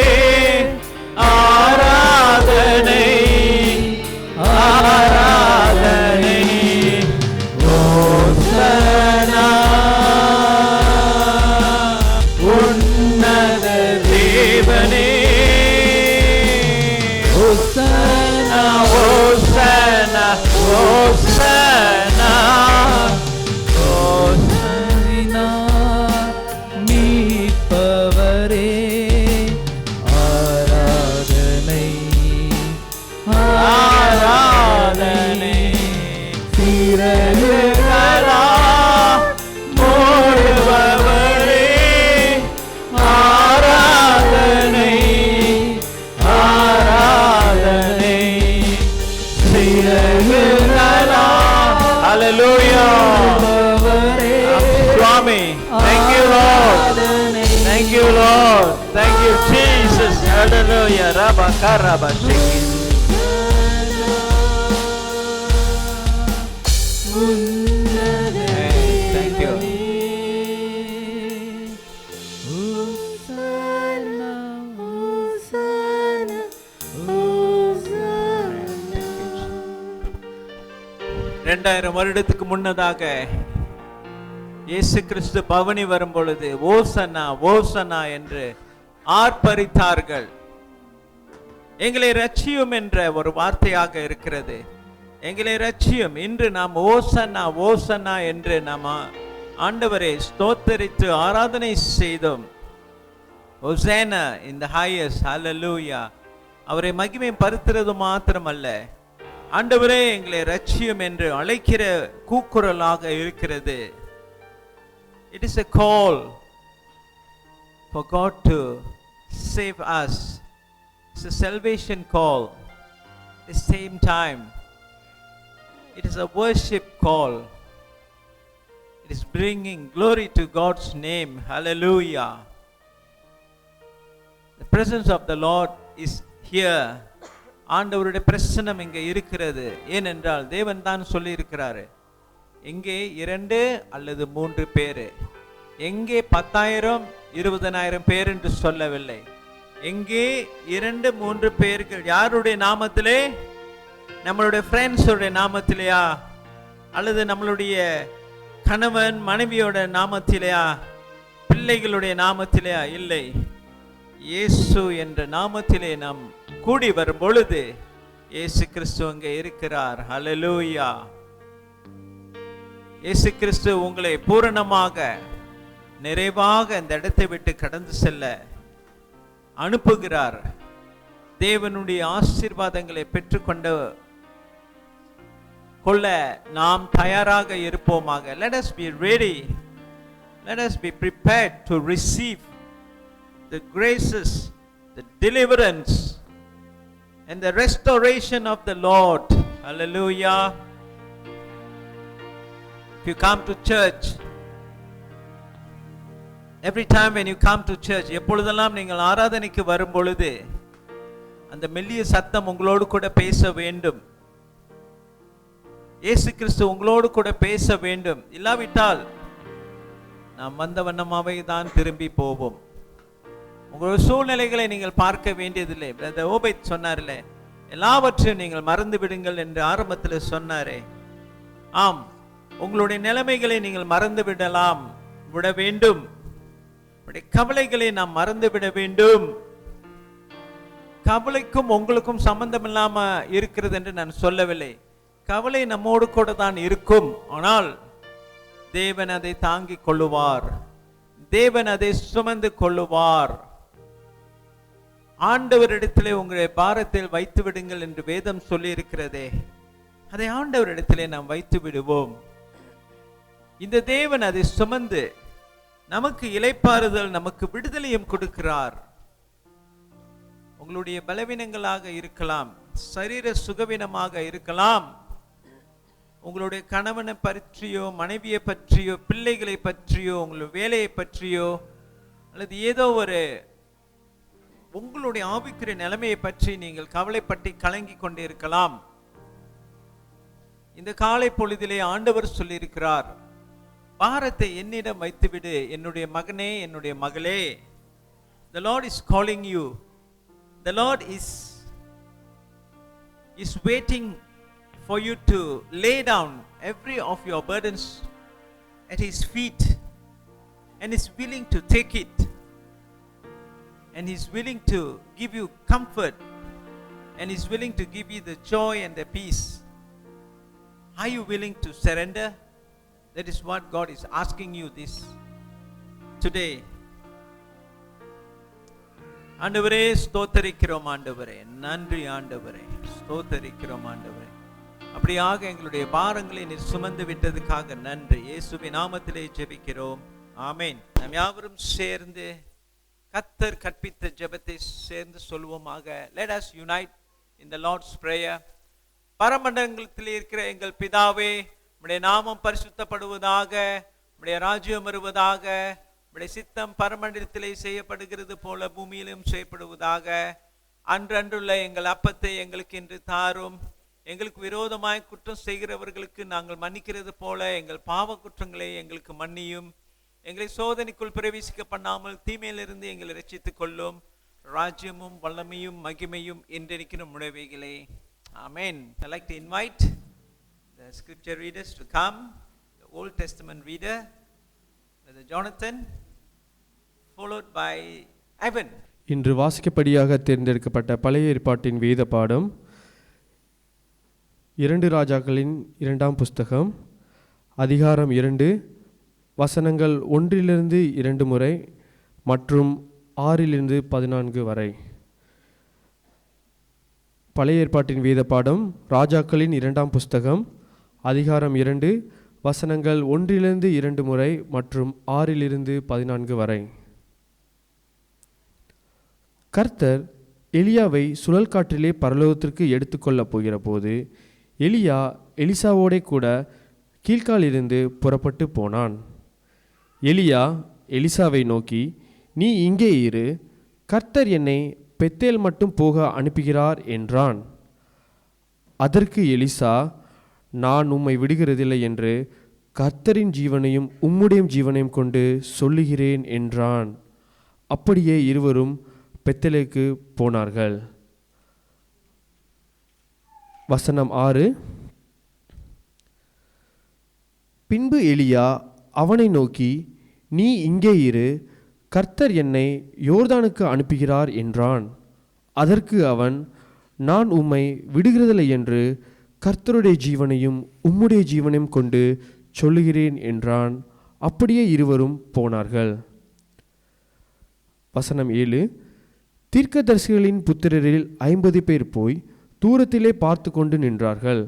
Speaker 2: ஆராதனை ஆராதனை. ஹோசனா உன்னத தேவனே. ஹோசனா ஹோசனா ஹோசனா ஹோசனா
Speaker 4: மீட்பவரே ஆராதனை
Speaker 2: ஆராதனை.
Speaker 4: சிறகுகளா
Speaker 2: மூடுபவரே ஆராதனை ஆராதனை. சிறகுகளா. Hallelujah. Swami, thank you Lord. Thank you Lord. Thank you Jesus. Hallelujah. Rabba karaba shiki. Thank you.
Speaker 4: Hosanna, Hosanna, Hosanna.
Speaker 2: 2000 வருடத்துக்கு முன்னதாக இயேசு கிறிஸ்து பவனி வரும் பொழுது ஓசன்னா ஓசன்னா என்று ஆர்ப்பரித்தார்கள். எங்களை ரட்சியும் என்ற ஒரு வார்த்தையாக இருக்கிறது. எங்களை ரட்சியும். இன்று நாம் ஓசன்னா ஓசன்னா என்று நாம் ஆண்டவரை ஸ்தோத்தரித்து ஆராதனை செய்தோம். ஹோசேனா இன் தி ஹையஸ்ட். ஹல்லேலூயா. அவரை மகிமை படுத்துறது மாத்திரமல்ல, ஆண்டவரே எங்களை ரட்சியும் என்று அழைக்கிற கூக்குரலாக இருக்கிறது. It is a call for God to save us. It's a salvation call. At the same time, it is a worship call. It is bringing glory to God's name. Hallelujah. The presence of the Lord is here. ஆண்டவருடைய பிரசன்னம் இங்கே இருக்கிறது. ஏனென்றால் தேவன் தான் சொல்லி இருக்கிறாரு, எங்கே 2 அல்லது 3 பேர், எங்கே 10,000 20,000 பேர் என்று சொல்லவில்லை. எங்கே 2-3 பேர்கள் யாருடைய நாமத்திலே? நம்மளுடைய ஃப்ரெண்ட்ஸுடைய நாமத்திலேயா? அல்லது நம்மளுடைய கணவன் மனைவியோட நாமத்திலேயா? பிள்ளைகளுடைய நாமத்திலேயா? இல்லை, இயேசு என்ற நாமத்திலே நாம் கூடி வரும் பொழுது இயேசு கிறிஸ்து அங்கே இருக்கிறார். ஹல்லேலூயா. இயேசு கிறிஸ்து உங்களை பூரணமாக நிறைவாக இந்த இடத்தை விட்டு கடந்து செல்ல அனுப்புகிறார். தேவனுடைய ஆசீர்வாதங்களை பெற்றுக்கொண்டு கொள்ள நாம் தயாராக இருப்போமாக. Let us be ready. Let us be prepared to receive the graces, the deliverance and the restoration of the Lord. Hallelujah. If you come to church, every time when you come to church, எப்பொழுதெல்லாம் நீங்கள் ஆராதனைக்கு வரும் பொழுது அந்த மெல்லிய சத்தம் உங்களோடு கூட பேச வேண்டும். இயேசு கிறிஸ்து உங்களோடு கூட பேச வேண்டும். இல்லாவிட்டால் நாம் வந்த வண்ணமாவே தான் திரும்பி போவோம். உங்களுடைய சூழ்நிலைகளை நீங்கள் பார்க்க வேண்டியதில்லை. பிரதர் ஓபேத் சொன்னார்ல, எல்லாவற்றையும் நீங்கள் மறந்து விடுங்கள் என்று ஆரம்பத்தில் சொன்னாரே. ஆம், உங்களுடைய நிலைமைகளை நீங்கள் மறந்து விட வேண்டும். கவலைகளை நாம் மறந்து விட வேண்டும். கவலைக்கும் உங்களுக்கும் சம்பந்தம் இல்லாம இருக்கிறது என்று நான் சொல்லவில்லை. கவலை நம்மோடு கூட தான் இருக்கும். ஆனால் தேவன் அதை தாங்கிக் கொள்ளுவார். தேவன் அதை சுமந்து கொள்ளுவார். ஆண்டவரிடத்திலே உங்களுடைய பாரத்தில் வைத்து விடுங்கள் என்று வேதம் சொல்லி இருக்கிறதே, அதை ஆண்டவரிடத்திலே நாம் வைத்து விடுவோம். இந்த தேவன் அதை சுமந்து நமக்கு இளைப்பாறுதல், நமக்கு விடுதலையும் கொடுக்கிறார். உங்களுடைய பலவீனங்களாக இருக்கலாம், சரீர சுகவீனமாக இருக்கலாம், உங்களுடைய கணவனை பற்றியோ மனைவியை பற்றியோ பிள்ளைகளை பற்றியோ உங்களுடைய வேலையை பற்றியோ அல்லது ஏதோ ஒரு உங்களுடைய ஆவிக்குரிய நிலைமையை பற்றி நீங்கள் கவலைப்பட்டு கலங்கி கொண்டு இருக்கலாம். இந்த காலை பொழுதிலே ஆண்டவர் சொல்லியிருக்கிறார், பாரத்தை என்னிடம் வைத்துவிடு என்னுடைய மகனே, என்னுடைய மகளே. The Lord is calling you. The Lord is waiting for you to lay down every of your burdens at His feet, and is willing to take it, and He's willing to give you comfort, and He's willing to give you the joy and the peace. Are you willing to surrender? That is what God is asking you this today. ஆண்டவரே ஸ்தோத்தரிக்கிறோம், ஆண்டவரே நன்றி, ஆண்டவரே ஸ்தோத்தரிக்கிறோம், ஆண்டவரே. அப்படியாக எங்களுடைய பாரங்களை நீர் சுமந்து விட்டதுக்காக நன்றி. இயேசுவின் நாமத்திலே ஜெபிக்கிறோம், ஆமென். நாம் யாவரும் சேர்ந்து கர்த்தர் கற்பித்த ஜெபத்தை சேர்ந்து சொல்வோமாக. Let us unite in the Lord's prayer. பரமண்டலத்தில் இருக்கிற எங்கள் பிதாவே, உம்முடைய நாமம் பரிசுத்தப்படுவதாக, உம்முடைய ராஜ்யம் வருவதாக, உம்முடைய சித்தம் பரமண்டலத்திலே செய்யப்படுகிறது போல பூமியிலும் செய்யப்படுவதாக. அன்றன்றுள்ள எங்கள் அப்பத்தை எங்களுக்கு இன்று தாரும். எங்களுக்கு விரோதமாய் குற்றம் செய்கிறவர்களுக்கு நாங்கள் மன்னிக்கிறது போல எங்கள் பாவ குற்றங்களை எங்களுக்கு மன்னியும். எங்களை சோதனைக்குள் பிரவேசிக்க பண்ணாமல் தீமையிலிருந்து எங்களை ரட்சித்துக் கொள்ளும். ராஜ்யமும் வல்லமையும் மகிமையும் என்றிருக்கிற முனைவைகளே, ஆமென். I'd like to invite the scripture readers to come. The Old Testament reader, Brother Jonathan, followed by Ivan.
Speaker 5: இன்று வாசிக்கப்படியாக தேர்ந்தெடுக்கப்பட்ட பழைய ஏற்பாட்டின் வேத பாடம் 2 ராஜாக்களின் 2ஆம் புஸ்தகம், அதிகாரம் 2, வசனங்கள் 1-2 முறை மற்றும் 6-14 வரை. பழைய ஏற்பாட்டின் வேத பாடம் ராஜாக்களின் 2ஆம் புஸ்தகம், அதிகாரம் 2, வசனங்கள் 1-2 முறை மற்றும் 6-14 வரை. கர்த்தர் எலியாவை சுழல் காற்றிலே பரலோகத்திற்கு எடுத்துக்கொள்ளப் போகிற போது எலியா எலிசாவோடே கூட கீழ்காலிலிருந்து புறப்பட்டு போனான். எலியா எலிசாவை நோக்கி, நீ இங்கே இரு, கர்த்தர் என்னை பெத்தேல் மட்டும் போக அனுப்புகிறார் என்றான். அதற்கு எலிசா, நான் உம்மை விடுகிறதில்லை என்று கர்த்தரின் ஜீவனையும் உம்முடைய ஜீவனையும் கொண்டு சொல்லுகிறேன் என்றான். அப்படியே இருவரும் பெத்தேலுக்கு போனார்கள். வசனம் 6. பின்பு எலியா அவனை நோக்கி, நீ இங்கே இரு, கர்த்தர் என்னை யோர்தானுக்கு அனுப்புகிறார் என்றான். அதற்கு அவன், நான் உம்மை விடுகிறதில்லை என்று கர்த்தருடைய ஜீவனையும் உம்முடைய ஜீவனையும் கொண்டு சொல்லுகிறேன் என்றான். அப்படியே இருவரும் போனார்கள். வசனம் 7. தீர்க்கதரிசிகளின் புத்திரரில் 50 பேர் போய் தூரத்திலே பார்த்து கொண்டு நின்றார்கள்.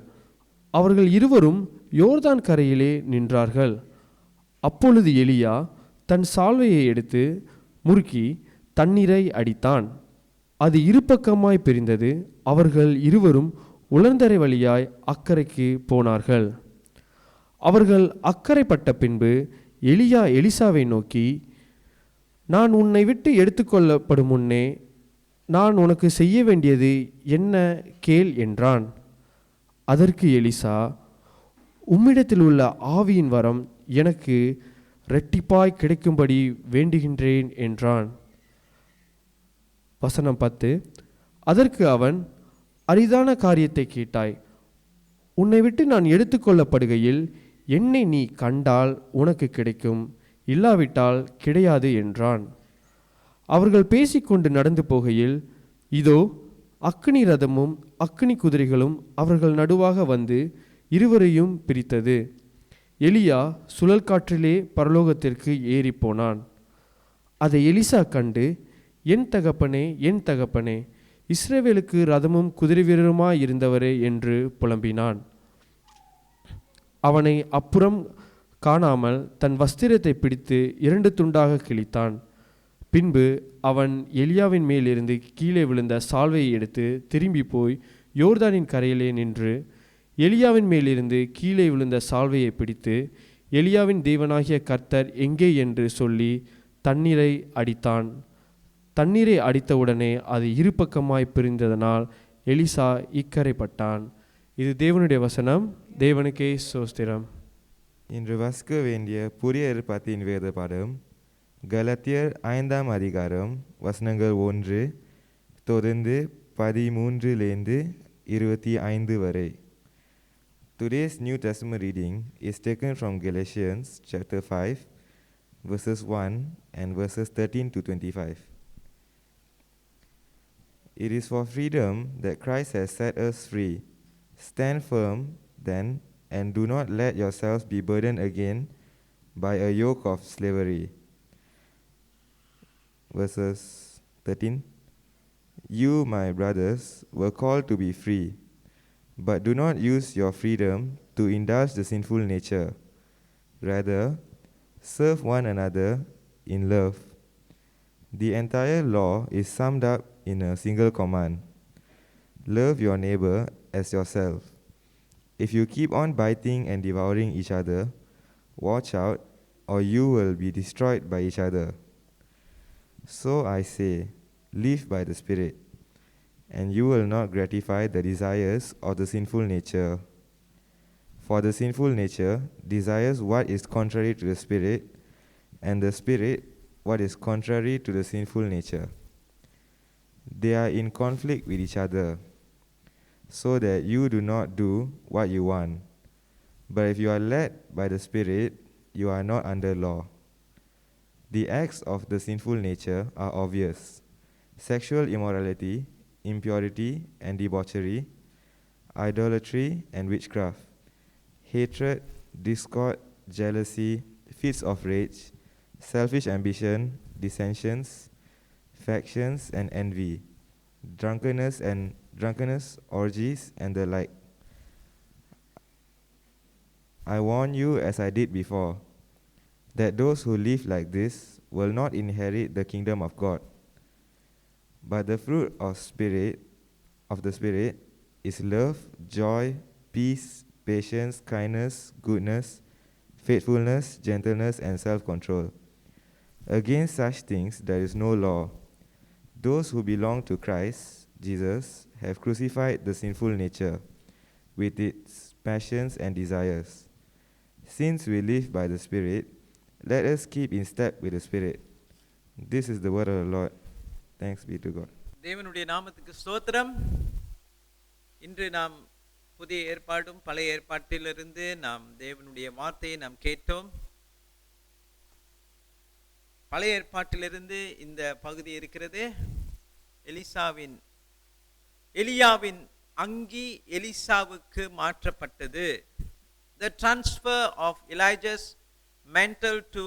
Speaker 5: அவர்கள் இருவரும் யோர்தான் கரையிலே நின்றார்கள். அப்பொழுது எலியா தன் சால்வையை எடுத்து முறுக்கி தண்ணீரை அடித்தான். அது இருபக்கமாய் பிரிந்தது. அவர்கள் இருவரும் உலர்ந்தரை வழியாய் அக்கறைக்கு போனார்கள். அவர்கள் அக்கறைப்பட்ட பின்பு எலியா எலிசாவை நோக்கி, நான் உன்னை விட்டு எடுத்துக்கொள்ளப்படும் முன்னே நான் உனக்கு செய்ய வேண்டியது என்ன கேள் என்றான். அதற்கு எலிசா, உம்மிடத்தில் உள்ள ஆவியின் வரம் எனக்கு இரட்டிப்பாய் கிடைக்கும்படி வேண்டுகின்றேன் என்றான். வசனம் 10. அதற்கு அவன், அரிதான காரியத்தை கேட்டாய். உன்னை விட்டு நான் எடுத்துக்கொள்ளப்படுகையில் என்னை நீ கண்டால் உனக்கு கிடைக்கும், இல்லாவிட்டால் கிடையாது என்றான். அவர்கள் பேசிக்கொண்டு நடந்து போகையில், இதோ அக்கினி ரதமும் அக்கினி குதிரைகளும் அவர்கள் நடுவாக வந்து இருவரையும் பிரித்தது. எலியா சுழல் காற்றிலே பரலோகத்திற்கு ஏறி போனான். அதை எலிசா கண்டு, என் தகப்பனே, என் தகப்பனே, இஸ்ரவேலுக்கு ரதமும் குதிரை வீரருமாய் இருந்தவரே என்று புலம்பினான். அவனை அப்புறம் காணாமல் தன் வஸ்திரத்தை பிடித்து 2 துண்டாக கிழித்தான். பின்பு அவன் எலியாவின் மேலிருந்து கீழே விழுந்த சால்வையை எடுத்து திரும்பி போய் யோர்தானின் கரையிலே நின்று எலியாவின் மேலிருந்து கீழே விழுந்த சால்வையை பிடித்து, எலியாவின் தேவனாகிய கர்த்தர் எங்கே என்று சொல்லி தண்ணீரை அடித்தான். தண்ணீரை அடித்தவுடனே அது இருபக்கமாய் பிரிந்ததனால் எலிசா இக்கரைப்பட்டான். இது தேவனுடைய வசனம். தேவனுக்கே ஸ்தோத்திரம்.
Speaker 6: இன்று வாசிக்க வேண்டிய புதிய ஏற்பாட்டின் வேத பாடம் கலாத்தியர் 5ஆம் அதிகாரம் வசனங்கள் 1 தொடர்ந்து 13லேருந்து 25 வரை. Today's New Testament reading is taken from Galatians chapter 5 verses 1 and verses 13 to 25. It is for freedom that Christ has set us free. Stand firm then, and do not let yourselves be burdened again by a yoke of slavery. Verses 13. You, my brothers, were called to be free, but do not use your freedom to indulge the sinful nature. Rather, serve one another in love. The entire law is summed up in a single command: love your neighbor as yourself. If you keep on biting and devouring each other, watch out, or you will be destroyed by each other. So I say, live by the Spirit, and you will not gratify the desires of the sinful nature. For the sinful nature desires what is contrary to the Spirit, and the Spirit what is contrary to the sinful nature. They are in conflict with each other, so that you do not do what you want. But if you are led by the Spirit, you are not under law. The acts of the sinful nature are obvious: sexual immorality, impurity and debauchery, idolatry and witchcraft, hatred, discord, jealousy, fits of rage, selfish ambition, dissensions, factions and envy, drunkenness, orgies and the like. I warn you, as I did before, that those who live like this will not inherit the kingdom of God. But the fruit of the Spirit is love, joy, peace, patience, kindness, goodness, faithfulness, gentleness and self-control. Against such things there is no law. Those who belong to Christ Jesus have crucified the sinful nature with its passions and desires. Since we live by the Spirit, let us keep in step with the Spirit. This is the word of the Lord. Thanks be to God.
Speaker 2: தேவனுடைய நாமத்துக்கு ஸ்தோத்திரம். இன்று நாம் புதிய ஏற்பாடும் பழைய ஏற்பாட்டிலிருந்து நாம் தேவனுடைய வார்த்தையை நாம் கேட்டோம். பழைய ஏற்பாட்டிலிருந்து இந்த பகுதி இருக்கிறது. எலியாவின் அங்கி எலிசாவுக்கு மாற்றப்பட்டது. The transfer of Elijah's mantle to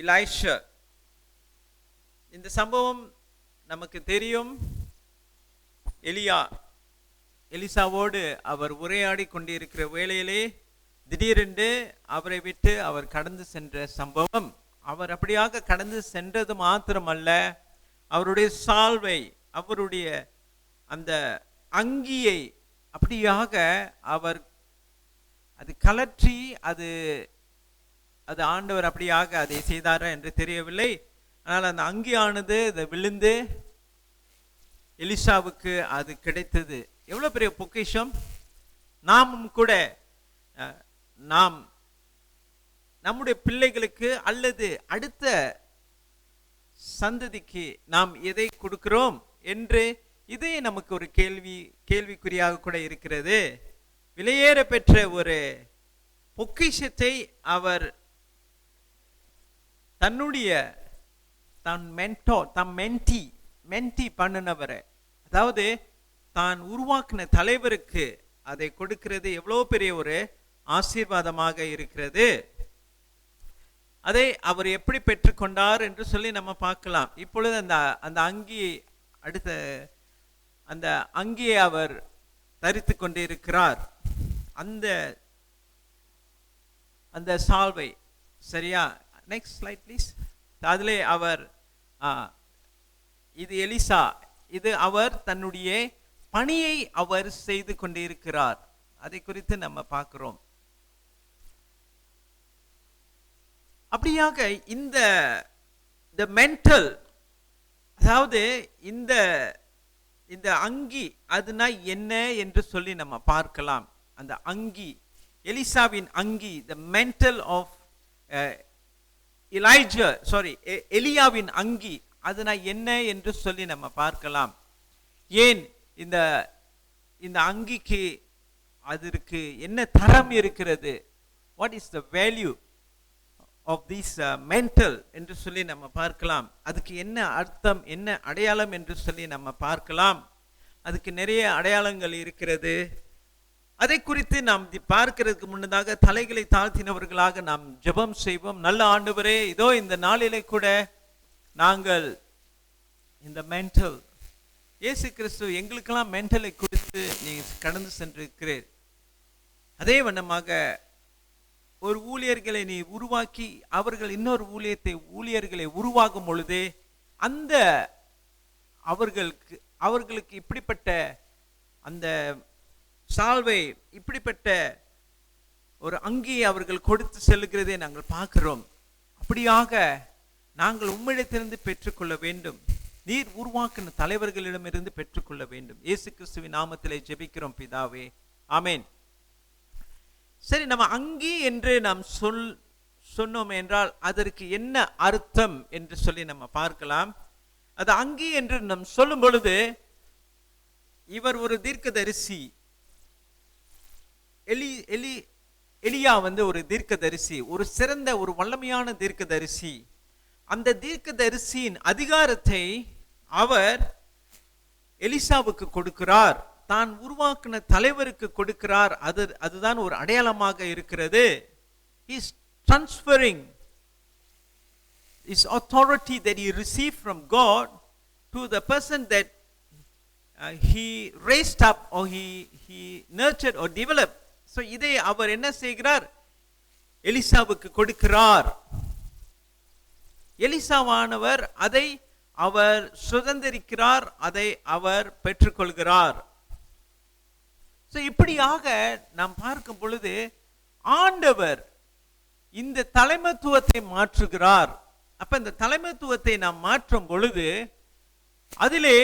Speaker 2: Elisha. இந்த சம்பவம் நமக்கு தெரியும். எலிசாவோடு அவர் உரையாடி கொண்டிருக்கிற வேளையிலே திடீரென்று அவரை விட்டு அவர் கடந்து சென்ற சம்பவம். அவர் அப்படியாக கடந்து சென்றது மாத்திரமல்ல, அவருடைய சால்வை, அவருடைய அந்த அங்கியை அப்படியாக அவர் அது கலற்றி அது ஆண்டவர் அப்படியாக அதை செய்தாரா என்று தெரியவில்லை. ஆனால் அந்த அங்கியானது அதை விழுந்து எலிசாவுக்கு அது கிடைத்தது. எவ்வளவு பெரிய பொக்கிஷம்! நாமும் கூட நாம் நம்முடைய பிள்ளைகளுக்கு அல்லது அடுத்த சந்ததிக்கு நாம் எதை கொடுக்கிறோம் என்று இதே நமக்கு ஒரு கேள்விக்குறியாக கூட இருக்கிறது. விலையேற பெற்ற ஒரு பொக்கிஷத்தை அவர் தன்னுடைய மென்டி பண்ணினவரை, அதாவது தான் உருவாக்கின தலைவருக்கு அதை கொடுக்கிறது எவ்வளோ பெரிய ஒரு ஆசீர்வாதமாக இருக்கிறது. அதை அவர் எப்படி பெற்றுக்கொண்டார் என்று சொல்லி நம்ம பார்க்கலாம். இப்பொழுது அந்த அங்கியை அவர் தரித்து கொண்டிருக்கிறார். அந்த சால்வை, சரியா? Next slide please. அதிலே அவர் இது எலிசா, இது அவர் தன்னுடைய பணியை அவர் செய்து கொண்டிருக்கிறார். அதை குறித்து நம்ம பார்க்கிறோம். அப்படியாக இந்த மென்டல், அதாவது இந்த அங்கி அதுனா என்ன என்று சொல்லி நம்ம பார்க்கலாம். அந்த அங்கி, எலிசாவின் அங்கி, த மென்டல் ஆஃப் எலியாவின் அங்கி, அதுனா என்ன என்று சொல்லி நம்ம பார்க்கலாம். ஏன் இந்த அங்கிக்கு அதற்கு என்ன தரம் இருக்கிறது, what is the value of this mental என்று சொல்லி நம்ம பார்க்கலாம். அதுக்கு என்ன அர்த்தம், என்ன அடையாளம் என்று சொல்லி நம்ம பார்க்கலாம். அதுக்கு நிறைய அடையாளங்கள் இருக்கிறது. அதை குறித்து நாம் பார்க்கிறதுக்கு முன்னதாக தலைகளை தாழ்த்தினவர்களாக நாம் ஜெபம் செய்வோம். நல்ல ஆண்டவரே, இதோ இந்த நாளிலே கூட நாங்கள் இந்த மென்டல், இயேசு கிறிஸ்து எங்களுக்கெல்லாம் மென்டலை குறித்து நீ கடந்து சென்றிருக்கிறீர். அதே வண்ணமாக ஒரு ஊழியர்களை நீ உருவாக்கி அவர்கள் இன்னொரு ஊழியர்களை உருவாகும் பொழுது அந்த அவர்களுக்கு இப்படிப்பட்ட அந்த சால்வை, இப்படிப்பட்ட ஒரு அங்கியை அவர்கள் கொடுத்து செல்லுகிறதை நாங்கள் பார்க்கிறோம். அப்படியாக நாங்கள் உம்மிடத்திலிருந்து பெற்றுக்கொள்ள வேண்டும். நீர் உருவாக்கின தலைவர்களிடமிருந்து பெற்றுக்கொள்ள வேண்டும். இயேசு கிறிஸ்துவின் நாமத்திலே ஜெபிக்கிறோம் பிதாவே, ஆமென். சரி, நம்ம அங்கி என்று நாம் சொன்னோம் என்றால் அதற்கு என்ன அர்த்தம் என்று சொல்லி நம்ம பார்க்கலாம். அது அங்கி என்று நாம் சொல்லும் பொழுது, இவர் ஒரு தீர்க்கதரிசி, எலியா ஒரு தீர்க்கதரிசி, ஒரு சிறந்த ஒரு வல்லமையான தீர்க்கதரிசி. அந்த தீர்க்கதரிசியின் அதிகாரத்தை அவர் எலிசாவுக்கு கொடுக்கிறார், தான் உருவாக்கின தலைவருக்கு கொடுக்கிறார். அதுதான் ஒரு அடையாளமாக இருக்கிறது. He is transferring his authority that he received from God to the person that he raised up or he nurtured or developed. So இதை அவர் என்ன செய்கிறார், எலிசாவுக்கு கொடுக்கிறார். எலிசாவானவர் அதை அவர் சுதந்திரிக்கிறார், அதை அவர் பெற்றுக்கொள்கிறார். இப்படியாக நாம் பார்க்கும் பொழுது ஆண்டவர் இந்த தலைமைத்துவத்தை மாற்றுகிறார். அப்ப இந்த தலைமைத்துவத்தை நாம் மாற்றும் பொழுது அதிலே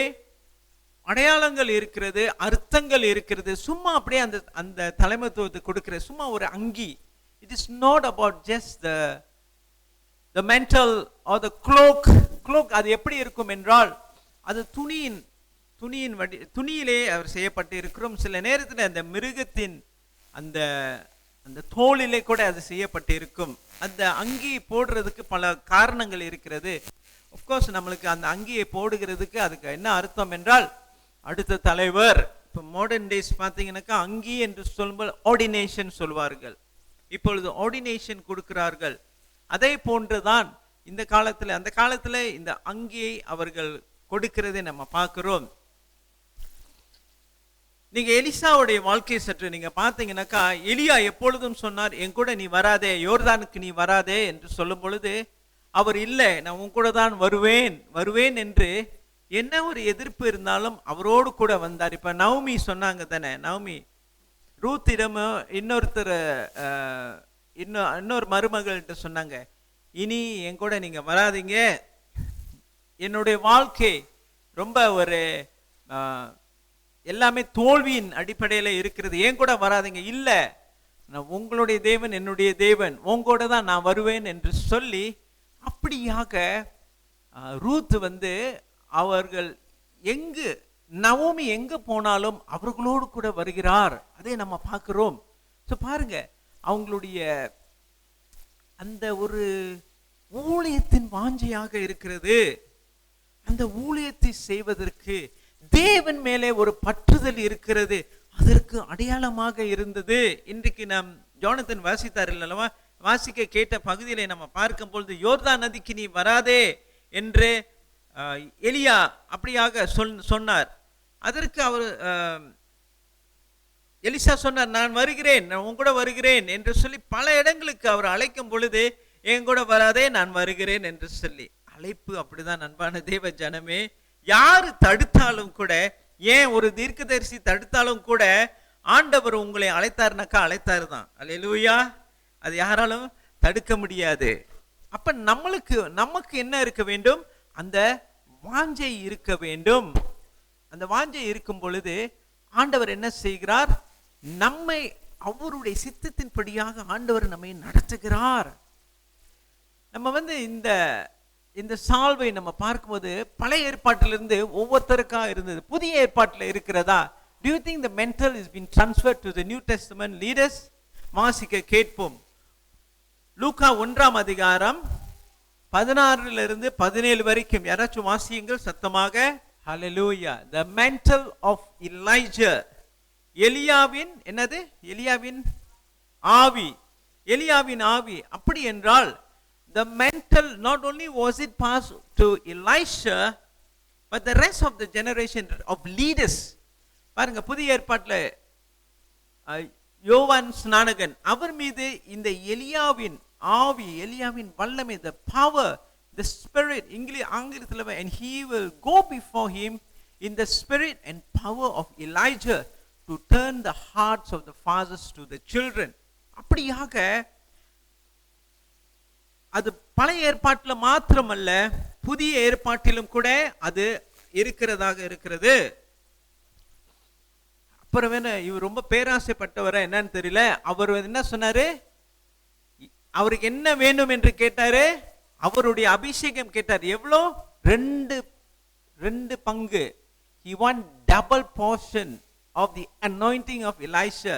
Speaker 2: அடையாளங்கள் இருக்கிறது, அர்த்தங்கள் இருக்கிறது. சும்மா அப்படியே அந்த தலைமைத்துவத்தை கொடுக்கிற சும்மா ஒரு அங்கி. It is not about just the mental or the cloak. அது எப்படி இருக்கும் என்றால் அது துணியிலே அவர் செய்யப்பட்டு இருக்கிறோம். சில நேரத்தில் அந்த மிருகத்தின் அந்த தோளிலே கூட அது செய்யப்பட்டு இருக்கும். அந்த அங்கியை போடுறதுக்கு பல காரணங்கள் இருக்கிறது. ஆஃப்கோர்ஸ் நம்மளுக்கு அந்த அங்கியை போடுகிறதுக்கு அதுக்கு என்ன அர்த்தம் என்றால் அடுத்த தலைவர். இப்போ மாடர்ன் டேஸ் பார்த்தீங்கன்னாக்கா அங்கி என்று சொல்லும்போது ஆர்டினேஷன் சொல்வார்கள். இப்பொழுது ஆர்டினேஷன் கொடுக்கிறார்கள். அதே போன்றுதான் இந்த காலத்தில், அந்த காலத்தில் இந்த அங்கியை அவர்கள் கொடுக்கிறதை நம்ம பார்க்கிறோம். நீங்க எலிசாவுடைய வாழ்க்கையை சற்று நீங்க பார்த்தீங்கன்னாக்கா, எலியா எப்பொழுதும் சொன்னார், என் கூட நீ வராதே, யோர்தானுக்கு நீ வராதே என்று சொல்லும் பொழுது அவர் இல்லை, நான் உன் கூட தான் வருவேன் என்று என்ன ஒரு எதிர்ப்பு இருந்தாலும் அவரோடு கூட வந்தார். இப்ப நவமி சொன்னாங்க தானே, நவமி ரூத்திடம் இன்னொரு மருமகள்கிட்ட சொன்னாங்க, இனி என் கூட நீங்க வராதிங்க, என்னுடைய வாழ்க்கை ரொம்ப ஒரு எல்லாமே தோல்வியின் அடிப்படையில் இருக்கிறது, ஏன் கூட வராதிங்க. இல்லை, உங்களுடைய தேவன் என்னுடைய தேவன், உங்களோட தான் நான் வருவேன் என்று சொல்லி அப்படியாக ரூத் வந்து அவர்கள் எங்கு நவோமி எங்க போனாலும் அவர்களோடு கூட வருகிறார். அதே நம்ம பார்க்கிறோம். ஸோ பாருங்க, அவங்களுடைய அந்த ஒரு ஊழியத்தின் வாஞ்சையாக இருக்கிறது. அந்த ஊழியத்தை செய்வதற்கு தேவன் மேலே ஒரு பற்றுதல் இருக்கிறது. அதற்கு அடையாளமாக இருந்தது. இன்றைக்கு நாம் ஜோனத்தன் வாசித்தார் இல்லவா, வாசிக்க கேட்ட பகுதியிலே நம்ம பார்க்கும் பொழுது, யோர்தான் நதிக்கு நீ வராதே என்று எலியா அப்படியாக சொன்னார். அதற்கு அவர் எலிசா சொன்னார், நான் வருகிறேன், நான் உன் கூட வருகிறேன் என்று சொல்லி பல இடங்களுக்கு அவர் அழைக்கும் பொழுது, என் கூட வராதே, நான் வருகிறேன் என்று சொல்லி. அழைப்பு அப்படிதான் அன்பான தேவ ஜனமே. யாரு தடுத்தாலும் கூட, ஏன் ஒரு தீர்க்கதரிசி தடுத்தாலும் கூட, ஆண்டவர் உங்களை அழைத்தாருனாக்கா அழைத்தாரு தான். அல்லேலூயா. அது யாராலும் தடுக்க முடியாது. அப்ப நமக்கு என்ன இருக்க வேண்டும்? அந்த வாஞ்சை இருக்க வேண்டும். அந்த வாஞ்சை இருக்கும் பொழுது ஆண்டவர் என்ன செய்கிறார்? நம்மை அவருடைய சித்தத்தின்படியாக ஆண்டவர் நம்மை நடத்துகிறார். நம்ம வந்து இந்த சால்வை நம்ம பார்க்கும்போது பழைய ஏற்பாட்டிலிருந்து ஒவ்வொருத்தருக்கா இருந்தது, புதிய ஏற்பாட்டில் இருக்கிறதா? Do you think the mantle has been transferred to the New Testament leaders? வாசிக்க கேட்போம். லூக்கா 1ஆம் அதிகாரம் 16 17 வரைக்கும் யாராச்சும் வாசியுங்கள் சத்தமாக. Hallelujah. The mantle of Elijah. எலியாவின் என்னது? எலியாவின் ஆவி. எலியாவின் ஆவி. அப்படி என்றால் the mantle, not only was it passed to Elisha, but the rest of the generation of leaders. பாருங்க, புதிய ஏற்பாட்டில் யோவான் ஸ்நானகன் அவர் மீது இந்த எலியாவின் ஆவி, எலியாவின் வல்லமை, the power, the spirit, ஆங்கிலத்தில், and he will go before him in the spirit and power of Elijah to turn the hearts of the fathers to the children. அப்படியாக அது பழைய ஏற்பாட்டில் மாத்திரமல்ல, புதிய ஏற்பாட்டிலும் கூட அது இருக்கிறதாக இருக்கிறது. அப்புறம் இவர் ரொம்ப பேராசைப்பட்டவரா என்னன்னு தெரியல, அவர் என்ன சொன்னாரு? அவருக்கு என்ன வேண்டும் என்று கேட்டாரு? அவருடைய அபிஷேகம் கேட்டார். எவ்வளோ? 2 பங்கு. He want double portion of the anointing of Elijah.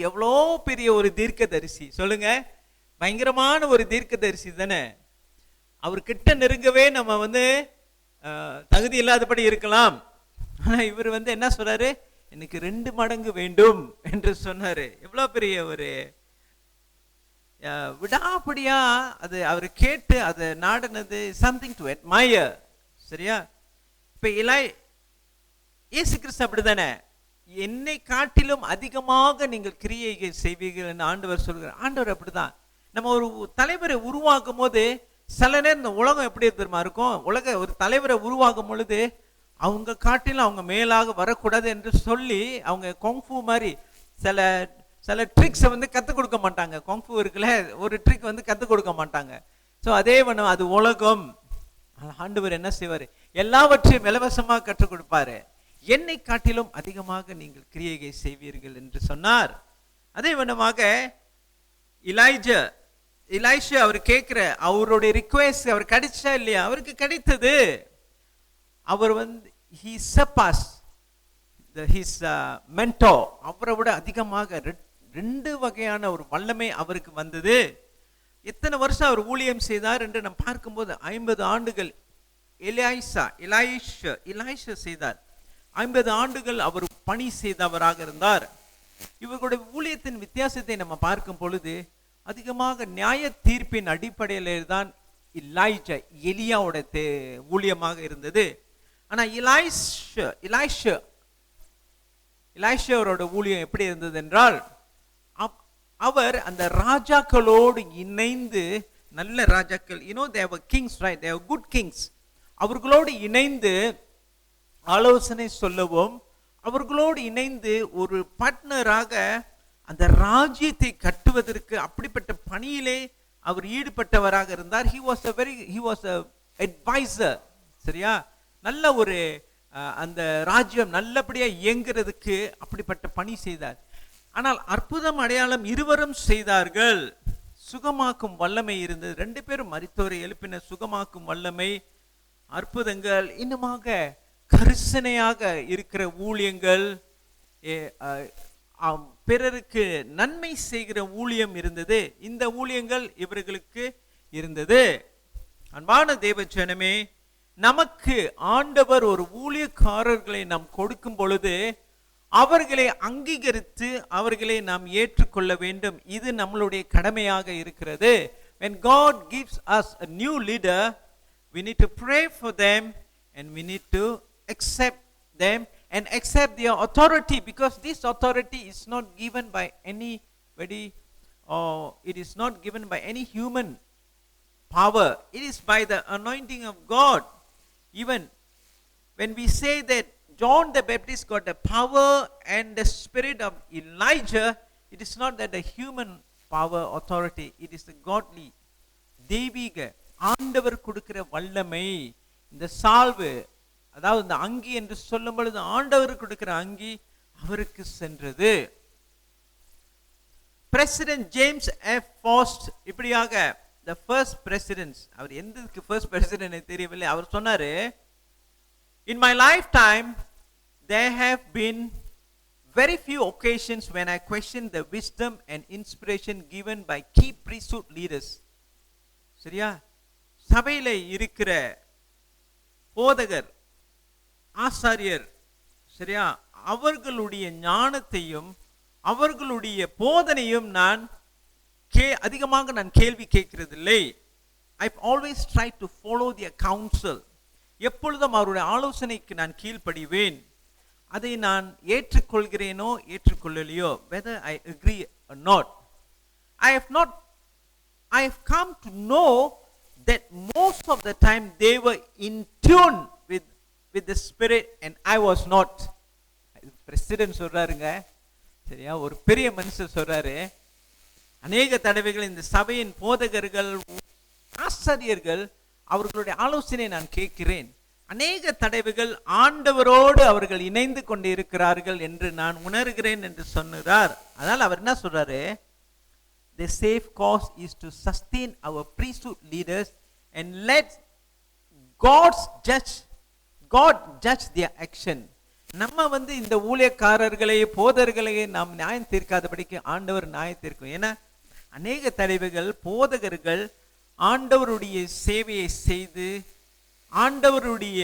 Speaker 2: எவ்வளோ பெரிய ஒரு தீர்க்கதரிசி சொல்லுங்க, பயங்கரமான ஒரு தீர்க்கதரிசி தானே. அவர் கிட்ட நெருங்கவே நம்ம வந்து தகுதி இல்லாதபடி இருக்கலாம். ஆனா இவர் வந்து என்ன சொல்றாரு? எனக்கு 2 மடங்கு வேண்டும் என்று சொன்னாரு. எவ்வளவு பெரிய ஒரு விடாப்படியா அது அவர் கேட்டு அதை நாடினது. Something to admire. சரியா? இப்ப இயேசு கிறிஸ்து அப்படித்தானே, என்னை காட்டிலும் அதிகமாக நீங்கள் கிரியைகள் செய்வீர்கள் என்று ஆண்டவர் சொல்கிறார். ஆண்டவர் அப்படிதான். நம்ம ஒரு தலைவரை உருவாக்கும் போது சில நேரம் இந்த உலகம் எப்படி தெரியுமா இருக்கும்? ஒரு தலைவரை உருவாக்கும் பொழுது அவங்க காட்டிலும் அவங்க மேலாக வரக்கூடாது என்று சொல்லி அவங்க கொங்ஃபு மாதிரி சில ட்ரிக்ஸை வந்து கற்றுக் கொடுக்க மாட்டாங்க. கொங்ஃபு இருக்குல்ல, ஒரு ட்ரிக் வந்து கற்றுக் கொடுக்க மாட்டாங்க. ஸோ அதே பண்ணும், அது உலகம். ஆண்டவர் என்ன செய்வார்? எல்லாவற்றையும் இலவசமாக கற்றுக் கொடுப்பாரு. என்னை காட்டிலும் அதிகமாக நீங்கள் கிரியையை செய்வீர்கள் என்று சொன்னார். அதே வண்ணமாக இலாய்ஷா அவர் கேட்கிற அவருடைய ரிக்வெஸ்ட் அவர் கிடைச்சா இல்லையா? அவருக்கு கிடைத்தது. அவர் வந்து he surpassed his mentor. அவரை விட அதிகமாக 2 வகையான ஒரு வல்லமை அவருக்கு வந்தது. எத்தனை வருஷம் அவர் ஊழியம் செய்தார் என்று நாம் பார்க்கும்போது 50 ஆண்டுகள் எலிஷா செய்தார். 50 ஆண்டுகள் அவர் பணி செய்தவராக இருந்தார். இவர்களுடைய ஊழியத்தின் வித்தியாசத்தை நம்ம பார்க்கும் பொழுது அதிகமாக நியாய தீர்ப்பின் அடிப்படையில் தான் எலியாவோட ஊழியமாக இருந்தது. ஆனா இலாய்ஷாவோட ஊழியம் எப்படி இருந்தது என்றால், அவர் அந்த ராஜாக்களோடு இணைந்து, நல்ல ராஜாக்கள், they were kings, right? They were good kings. அவர்களோடு இணைந்து ஆலோசனை சொல்லவும், அவர்களோடு இணைந்து ஒரு பார்ட்னராக அந்த ராஜ்யத்தை கட்டுவதற்கு அப்படிப்பட்ட பணியிலே அவர் ஈடுபட்டவராக இருந்தார். he was a advisor. சரியா? நல்ல ஒரு அந்த ராஜ்யம் நல்லபடியா இயங்குறதுக்கு அப்படிப்பட்ட பணி செய்தார். ஆனால் அற்புதம் அடையாளம் இருவரும் செய்தார்கள். சுகமாக்கும் வல்லமை இருந்தது. 2 பேரும் மரித்தோரை எழுப்பின சுகமாக்கும் வல்லமை, அற்புதங்கள், இன்னுமாக கரிசனையாக இருக்கிற ஊழியங்கள், பிறருக்கு நன்மை செய்கிற ஊழியம் இருந்தது. இந்த ஊழியங்கள் இவர்களுக்கு இருந்தது. அன்பான தேவஜனமே, நமக்கு ஆண்டவர் ஒரு ஊழியக்காரர்களை நாம் கொடுக்கும் பொழுது அவர்களை அங்கீகரித்து அவர்களை நாம் ஏற்றுக்கொள்ள வேண்டும். இது நம்மளுடைய கடமையாக இருக்கிறது. When God gives us a new leader, we need to pray for them and we need to accept them and accept their authority, because this authority is not given by anybody, or it is not given by any human power. It is by the anointing of God. Even when we say that John the Baptist got the power and the spirit of Elijah, it is not that the human power authority, it is the godly, தெய்வீக ஆண்டவர் கொடுக்கிற வல்லமை. இந்த solve, அதாவது இந்த அங்கி என்று சொல்லும் பொழுது ஆண்டவர் கொடுக்கிற அங்கி அவருக்கு சென்றது. பிரசிடென்ட் ஜேம்ஸ் எஃப் ஃபாஸ்ட் இப்படியாக the first president, அவர் எந்ததுக்கு first president தெரியவில்லை, அவர் சொன்னாரு, in my lifetime there have been very few occasions when I question the wisdom and inspiration given by key priesthood leaders. சரியா? சபையில இருக்கிற போதகர், ஆசாரியர், சரியா, அவர்களுடைய ஞானத்தையும் அவர்களுடைய போதனையும் நான் அதிகமாக நான் கேள்வி கேட்கிறதில்லை. I've always tried to follow their counsel. எப்பொழுதும் அவருடைய ஆலோசனைக்கு நான் கீழ்ப்படிவேன். அதை நான் ஏற்றுக்கொள்கிறேனோ ஏற்றுக்கொள்ளலையோ, whether I agree or not, I have come to know that most of the time they were in tune with the spirit and I was not. President சொல்றாருங்க, சரியா, ஒரு பெரிய மனுஷர் சொல்றாரு, அநேக தடவைகள் இந்த சபையின் போதகர்கள், ஆசாரியர்கள், அவர்களுடைய ஆலோசனை நான் கேட்கிறேன். அநேக தடவைகள் ஆண்டவரோடு அவர்கள் இணைந்து கொண்டு இருக்கிறார்கள் என்று நான் உணர்கிறேன் என்று சொன்னார். அதனால் அவர் என்ன சொல்றாரு, the safe course is to sustain our priesthood leaders and let God judge their action. நம்ம இந்த ஊழியக்காரர்களை போதகர்களை நாம் நியாயம் தீர்க்காதபடிக்கு ஆண்டவர் நியாயம் தீர்க்கும். ஏன்னா அநேக தடவைகள் போதகர்கள் ஆண்டவருடைய சேவையை செய்து ஆண்டவருடைய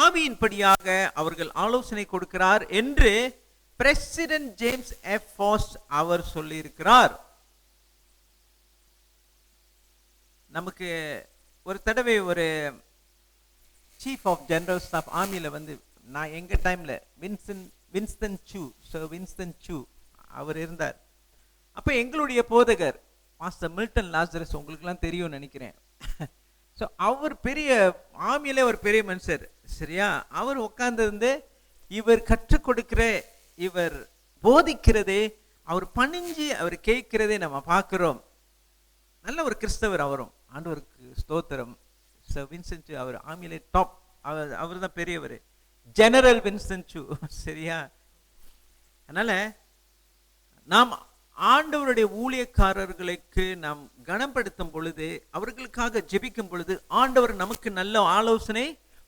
Speaker 2: ஆவியின்படியாக அவர்கள் ஆலோசனை கொடுக்கிறார் என்று பிரசிடென்ட் ஜேம்ஸ் எஃப் ஃபாஸ்ட் அவர் சொல்லியிருக்கிறார். நமக்கு ஒரு தடவை ஒரு சீஃப் ஆஃப் ஜெனரல் ஸ்டாஃப் ஆர்மியில் நான் எங்கள் டைமில் வின்ஸ்டன் சூ அவர் இருந்தார். அப்போ எங்களுடைய போதகர் மாஸ்டர் மில்டன் லாசரஸ், உங்களுக்குலாம் தெரியும்னு நினைக்கிறேன். ஸோ அவர் பெரிய ஆர்மியிலே ஒரு பெரிய மனுஷர், சரியா, அவர் உட்கார்ந்து இவர் கற்றுக் கொடுக்கிற, இவர் போதிக்கிறதே, அவர் பணிஞ்சு அவர் கேட்கிறதே நம்ம பார்க்கிறோம். நல்ல ஒரு கிறிஸ்தவர் அவரும், ஆண்டவருக்கு ஸ்தோத்திரம். சர் வின்ஸ்டன் சூ அவர் ஆர்மியிலே டாப், அவர் தான் பெரியவர், ஜெனரல் வின்ஸ்டன் சூ, சரியா. அதனால நாம் ஆண்டவருடைய ஊழியக்காரர்களுக்கு நாம் கனப்படுத்தும் பொழுது, அவர்களுக்காக ஜெபிக்கும் பொழுது ஆண்டவர் நமக்கு நல்ல ஆலோசனை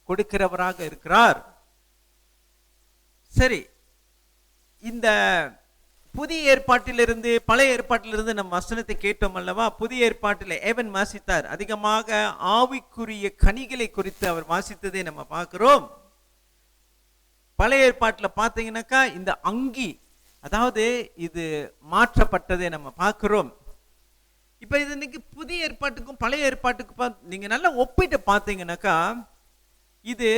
Speaker 2: கொடுக்கிறவராக இருக்கிறார். சரி, இந்த புதிய ஏற்பாட்டிலிருந்து பழைய ஏற்பாட்டிலிருந்து நம்ம வசனத்தை கேட்டோம் அல்லவா? புதிய ஏற்பாட்டில் ஏவன் வாசித்தார், அதிகமாக ஆவிக்குரிய கனிகளை குறித்து அவர் வாசித்ததை நம்ம பார்க்கிறோம். பழைய ஏற்பாட்டில் பார்த்தீங்கன்னாக்கா இந்த அங்கி, அதாவது இது மாற்றப்பட்டதை நம்ம பார்க்கிறோம். இப்ப இது இன்னைக்கு புதிய ஏற்பாட்டுக்கும் பழைய ஏற்பாட்டுக்கும் நீங்க நல்லா ஒப்பிட்டு பார்த்தீங்கன்னாக்கா, இது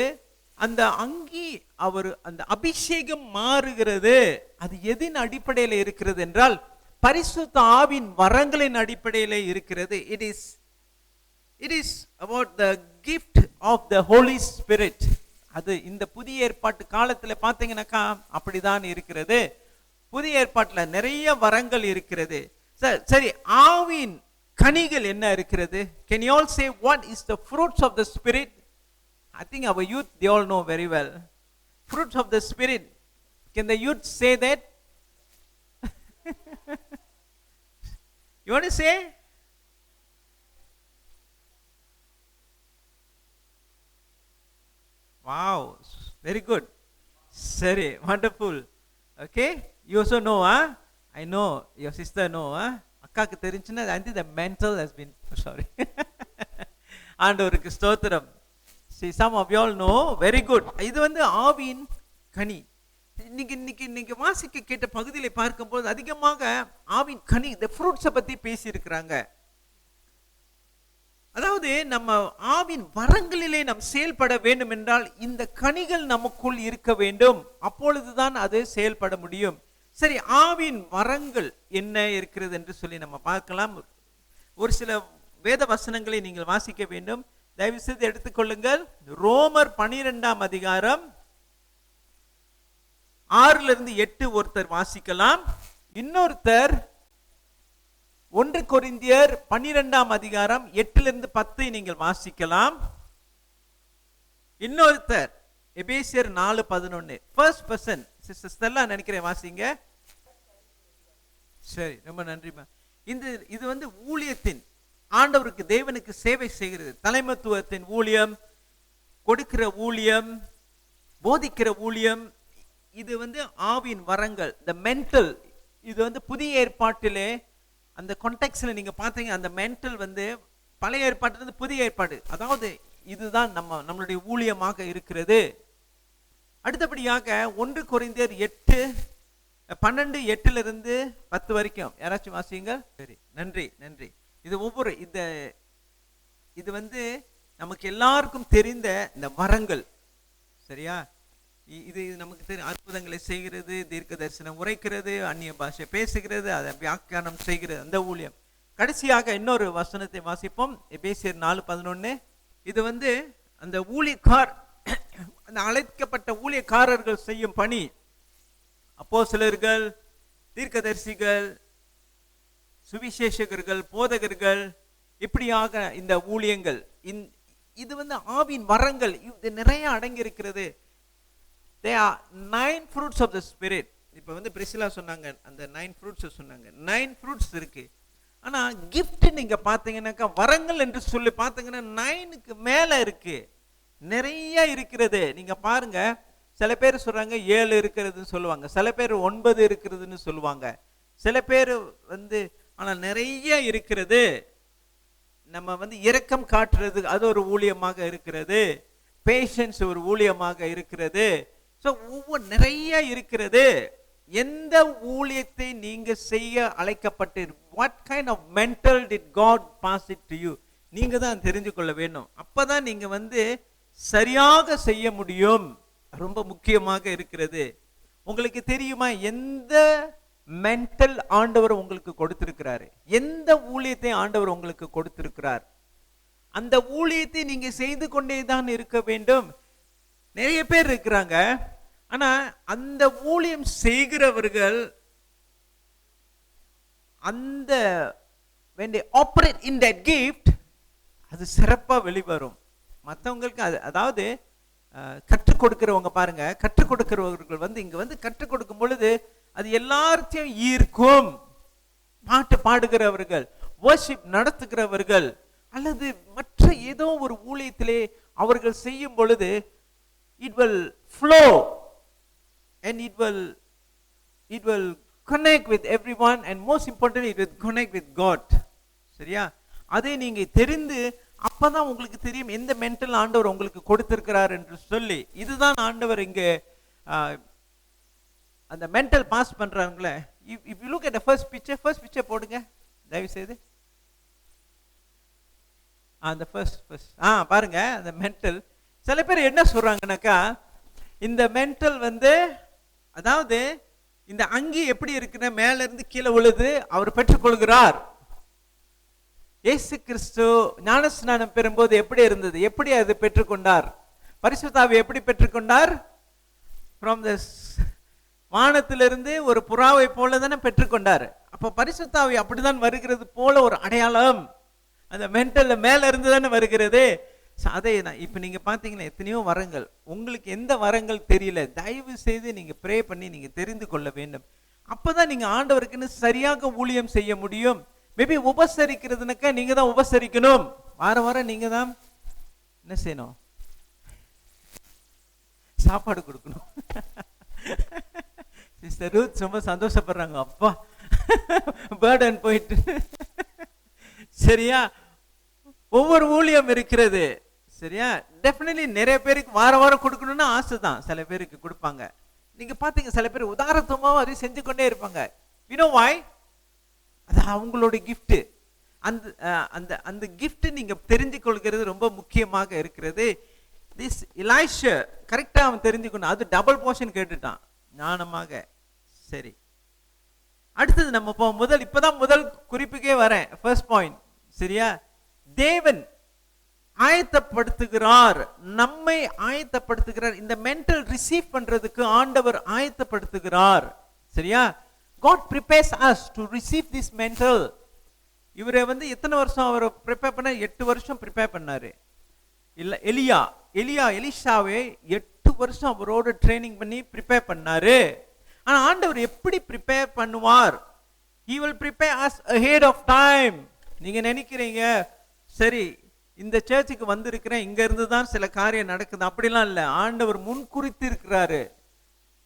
Speaker 2: அந்த அங்கி அவர் அந்த அபிஷேகம் மாறுகிறது. அது எதின் அடிப்படையில் இருக்கிறது என்றால் பரிசுத்த ஆவியின் வரங்களின் அடிப்படையில் இருக்கிறது. It is about the gift of the Holy Spirit. அது இந்த புதிய ஏற்பாட்டு காலத்தில் பார்த்தீங்கன்னாக்கா அப்படிதான் இருக்கிறது. புதிய ஏற்பாட்டில் நிறைய வரங்கள் இருக்கிறது. சரி, ஆவியின் கனிகள் என்ன இருக்கிறது? Can you all say what is the fruits of the Spirit? I think our youth, they all know very well. Fruits of the Spirit. Can the youth say that? You want to say? Wow, very good. Sorry, wonderful. Okay, you also know, huh? I know, your sister know, huh? அக்காக்கு தெரிஞ்சுன்னா I think the mental has been, sorry. ஆண்டவருக்கு ஸ்தோத்திரம். See, some of you all know, very good. இது வந்து ஆவியின் கனி. இன்னைக்கு வாசிக்க கேட்ட பகுதியில பார்க்கும்போது அதிகமாக ஆவியின் கனி, the fruits பத்தி பேசி இருக்கிறாங்க. அதாவது நம்ம ஆவின் வரங்களிலே நாம் செயல்பட வேண்டும் என்றால் இந்த கனிகள் நமக்குள் இருக்க வேண்டும். அப்பொழுதுதான் அது செயல்பட முடியும். சரி, ஆவின் வரங்கள் என்ன இருக்கிறது என்று சொல்லி நம்ம பார்க்கலாம். ஒரு சில வேத வசனங்களை நீங்கள் வாசிக்க வேண்டும். தயவு செய்து எடுத்துக்கொள்ளுங்கள். ரோமர் 12ஆம் அதிகாரம் 6-8 ஒருத்தர் வாசிக்கலாம். இன்னொருத்தர் 1 கொரிந்தியர் 12ஆம் அதிகாரம் 8-10 நீங்கள் வாசிக்கலாம். இன்னொருத்தர் எபேசியர் 4:11. ஃபர்ஸ்ட் பர்சன் சிஸ்டர் ஸ்டெல்லா நினைக்கிறேன், வாசிங்க. சரி, ரொம்ப நன்றிமா. இது வந்து ஊழியத்தின், ஆண்டவருக்கு தேவனுக்கு சேவை செய்கிறது, தலைமைத்துவத்தின் ஊழியம், கொடுக்கிற ஊழியம், போதிக்கிற ஊழியம். இது வந்து ஆவியின் வரங்கள், த மென்டல். இது வந்து புதிய ஏற்பாட்டிலே அந்த கான்டெக்ஸ்ட்ல நீங்க பார்த்தீங்க, அந்த மென்டல் வந்து பழைய ஏற்பாட்டிலிருந்து புதிய ஏற்பாடு. அதாவது இதுதான் நம்மளுடைய ஊழியமாக இருக்கிறது. அடுத்தபடியாக 1 கொரிந்தியர் 8:12-8 வரைக்கும் யாராச்சும் வாசிங்க. சரி, நன்றி. இது ஒவ்வொரு இது வந்து நமக்கு எல்லாருக்கும் தெரிந்த இந்த வரங்கள். சரியா? இது நமக்கு தெரியும். அற்புதங்களை செய்கிறது, தீர்க்க தரிசனம் உரைக்கிறது, அந்நிய பாஷை பேசுகிறது, அதை வியாக்கியானம் செய்கிறது, அந்த ஊழியம். கடைசியாக இன்னொரு வசனத்தை வாசிப்போம். எபேசியர் 4:11. இது வந்து அந்த அந்த அழைக்கப்பட்ட ஊழியக்காரர்கள் செய்யும் பணி. அப்போஸ்தலர்கள், தீர்க்கதரிசிகள், சுவிசேஷகர்கள், போதகர்கள், இப்படியாக இந்த ஊழியங்கள். இது வந்து ஆவின் வரங்கள். இது நிறைய அடங்கி இருக்கிறது. There are 9 fruits of the Spirit. இப்போ வந்து பிரிசிலா சொன்னாங்க, அந்த 9 fruits சொன்னாங்க. 9 fruits இருக்கு. ஆனா gift நீங்க பார்த்தீங்கன்னாக்கா, வரங்கள் என்று சொல்லி பார்த்தீங்கன்னா 9க்கு மேல இருக்கு, நிறைய இருக்கிறது. நீங்க பாருங்க, சில பேர் சொல்றாங்க 7 இருக்கிறதுன்னு சொல்லுவாங்க, சில பேர் 9 இருக்கிறதுன்னு சொல்லுவாங்க, சில பேர் வந்து, ஆனா நிறைய இருக்கிறது. நம்ம வந்து இரக்கம் காட்டுறது, அது ஒரு ஊழியமாக இருக்கிறது. பேஷன்ஸ் ஒரு ஊழியமாக இருக்கிறது. ஸோ ஒவ்வொரு நிறைய இருக்கிறது. எந்த ஊழியத்தை நீங்க செய்ய அழைக்கப்பட்டு, what kind of mental did God pass it to you, நீங்க தான் தெரிஞ்சு கொள்ள வேண்டும். அப்பதான் நீங்க வந்து சரியாக செய்ய முடியும். ரொம்ப முக்கியமாக இருக்கிறது. உங்களுக்கு தெரியுமா எந்த மென்டல் ஆண்டவர் உங்களுக்கு கொடுத்திருக்கிறாரு, எந்த ஊழியத்தை ஆண்டவர் உங்களுக்கு கொடுத்திருக்கிறார்? அந்த ஊழியத்தை நீங்க செய்து கொண்டே தான் இருக்க வேண்டும். நிறைய பேர் இருக்கிறாங்க, ஆனா அந்த ஊழியம் செய்கிறவர்கள் அந்த when they operate in that gift, அது சிறப்பா வெளிவரும் மற்றவங்களுக்கு. அதாவது கற்றுக் கொடுக்கிறவங்க பாருங்க, கற்றுக் கொடுக்கிறவர்கள் வந்து இங்க வந்து கற்றுக் கொடுக்கும் பொழுது அது எல்லாத்தையும் ஈர்க்கும். பாட்டு பாடுகிறவர்கள், வர்ஷிப் நடத்துகிறவர்கள், அல்லது மற்ற ஏதோ ஒரு ஊழியத்திலே அவர்கள் செய்யும் பொழுது it will flow and it will connect with everyone, and most importantly it will connect with God. சரியா? அதை நீங்க தெரிந்து அப்பதான் உங்களுக்கு தெரியும் எந்த மென்டல் ஆண்டவர் உங்களுக்கு கொடுத்திருக்கிறார் என்று சொல்லி. இதுதான் ஆண்டவர் இங்க அந்த மென்டல் பாஸ் பண்றாங்களே. if you look at the first picture போடுங்க தயவு செய்து. அந்த ஃபர்ஸ்ட் பாருங்க, அந்த மென்டல். சில பேர் என்ன சொல்றாங்கன்னாக்கா, இந்த மென்டல் வந்து, அதாவது இந்த அங்கி எப்படி இருக்குன்னா மேல இருந்து கீழே விழுது, அவர் பெற்றுக்கொள்கிறார். இயேசு கிறிஸ்து ஞானஸ்நானம் பெறும்போது எப்படி இருந்தது, எப்படி அது பெற்றுக்கொண்டார்? பரிசுத்த ஆவியை எப்படி பெற்றுக்கொண்டார்? ஃப்ரம் த வானத்திலிருந்து ஒரு புறாவை போல தானே பெற்றுக்கொண்டார். அப்ப பரிசுத்த ஆவி அப்படிதான் வருகிறது போல ஒரு அடையாளம் அந்த மென்டல்ல மேல இருந்து தானே வருகிறது. அதை இப்போ நீங்கள் பார்த்தீங்கன்னா எத்தனையோ வரங்கள், உங்களுக்கு எந்த வரங்கள் தெரியல, தயவு செய்து நீங்கள் ப்ரே பண்ணி நீங்கள் தெரிந்து கொள்ள வேண்டும். அப்போ தான் நீங்கள் ஆண்டவருக்குன்னு சரியாக ஊழியம் செய்ய முடியும். மேபி உபசரிக்கிறதுனாக்கா நீங்கள் தான் உபசரிக்கணும். வாரம் நீங்கள் தான் என்ன செய்யணும்? சாப்பாடு கொடுக்கணும். சிஸ்டர் ரூத் ரொம்ப சந்தோஷப்படுறாங்க, அப்பா பேர்டன் போயிட்டு. சரியா, ஒவ்வொரு ஊழியம் இருக்கிறது. சரியா, டெஃபினெட்லி நிறைய பேருக்கு வாரம் கொடுக்கணும்னு ஆசை தான், சில பேருக்கு கொடுப்பாங்க. நீங்க பாத்தீங்க, சில பேர் உதாரணத்துவமாக அதை செஞ்சு கொண்டே இருப்பாங்க. You know why? அது அவங்களோட கிஃப்ட். அந்த அந்த அந்த கிஃப்ட் நீங்க தெரிஞ்சு கொள்கிறது ரொம்ப முக்கியமாக இருக்கிறது. திஸ் எலிஷா கரெக்டா அவன் தெரிஞ்சுக்கணும். அது டபுள் போர்ஷன் கேட்டுட்டான் ஞானமாக. சரி, அடுத்தது நம்ம இப்பதான் முதல் குறிப்புக்கே வரேன், ஃபர்ஸ்ட் பாயிண்ட். சரியா, தேவன் ஆயத்தப்படுத்துகிறார், நம்மை ஆயத்தப்படுத்துகிறார். இந்த மென்டல் ரிசீவ் பண்றதுக்கு ஆண்டவர் ஆயத்தப்படுத்துகிறார். சரியா, God prepares us to receive this mental. இவரை எத்தனை வருஷம் அவர் ப்ரிப்பேர் பண்ண? 8 வருஷம் ப்ரிப்பேர் பண்ணாரு. இல்ல, எலிஷாவை 8 வருஷம் அவரோட ட்ரைனிங் பண்ணி ப்ரிப்பேர் பண்ணாரு. ஆனா ஆண்டவர் எப்படி ப்ரிப்பேர் பண்ணுவார்? He will prepare us ahead of time. நீங்க நினைக்கிறீங்க, சரி இந்த சர்ச்சுக்கு வந்திருக்கிறேன், இங்க இருந்து தான் சில காரியம் நடக்குது, அப்படிலாம் இல்லை. ஆண்டவர் முன்குறித்து இருக்கிறாரு.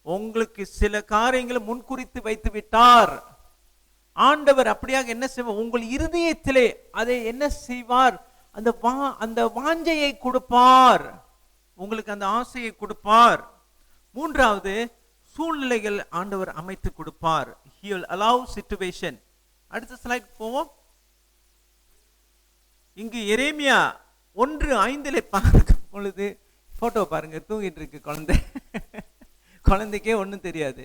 Speaker 2: உங்களுக்கு சில காரியங்களை முன்குறித்து வைத்து விட்டார். ஆண்டவர் அப்படியாக என்ன செய்வார்? உங்கள் இருதயத்திலே அதை என்ன செய்வார்? அந்த வாஞ்சையை கொடுப்பார், உங்களுக்கு அந்த ஆசையை கொடுப்பார். மூன்றாவது, சூழ்நிலைகள் ஆண்டவர் அமைத்து கொடுப்பார். He will allow situation. அடுத்த ஸ்லைட் போவோம். இங்கு எரேமியா 1:5 பார்க்கும் பொழுது, போட்டோ பாருங்க, தூங்கிட்டு இருக்கு குழந்தை. குழந்தைக்கே ஒன்றும் தெரியாது.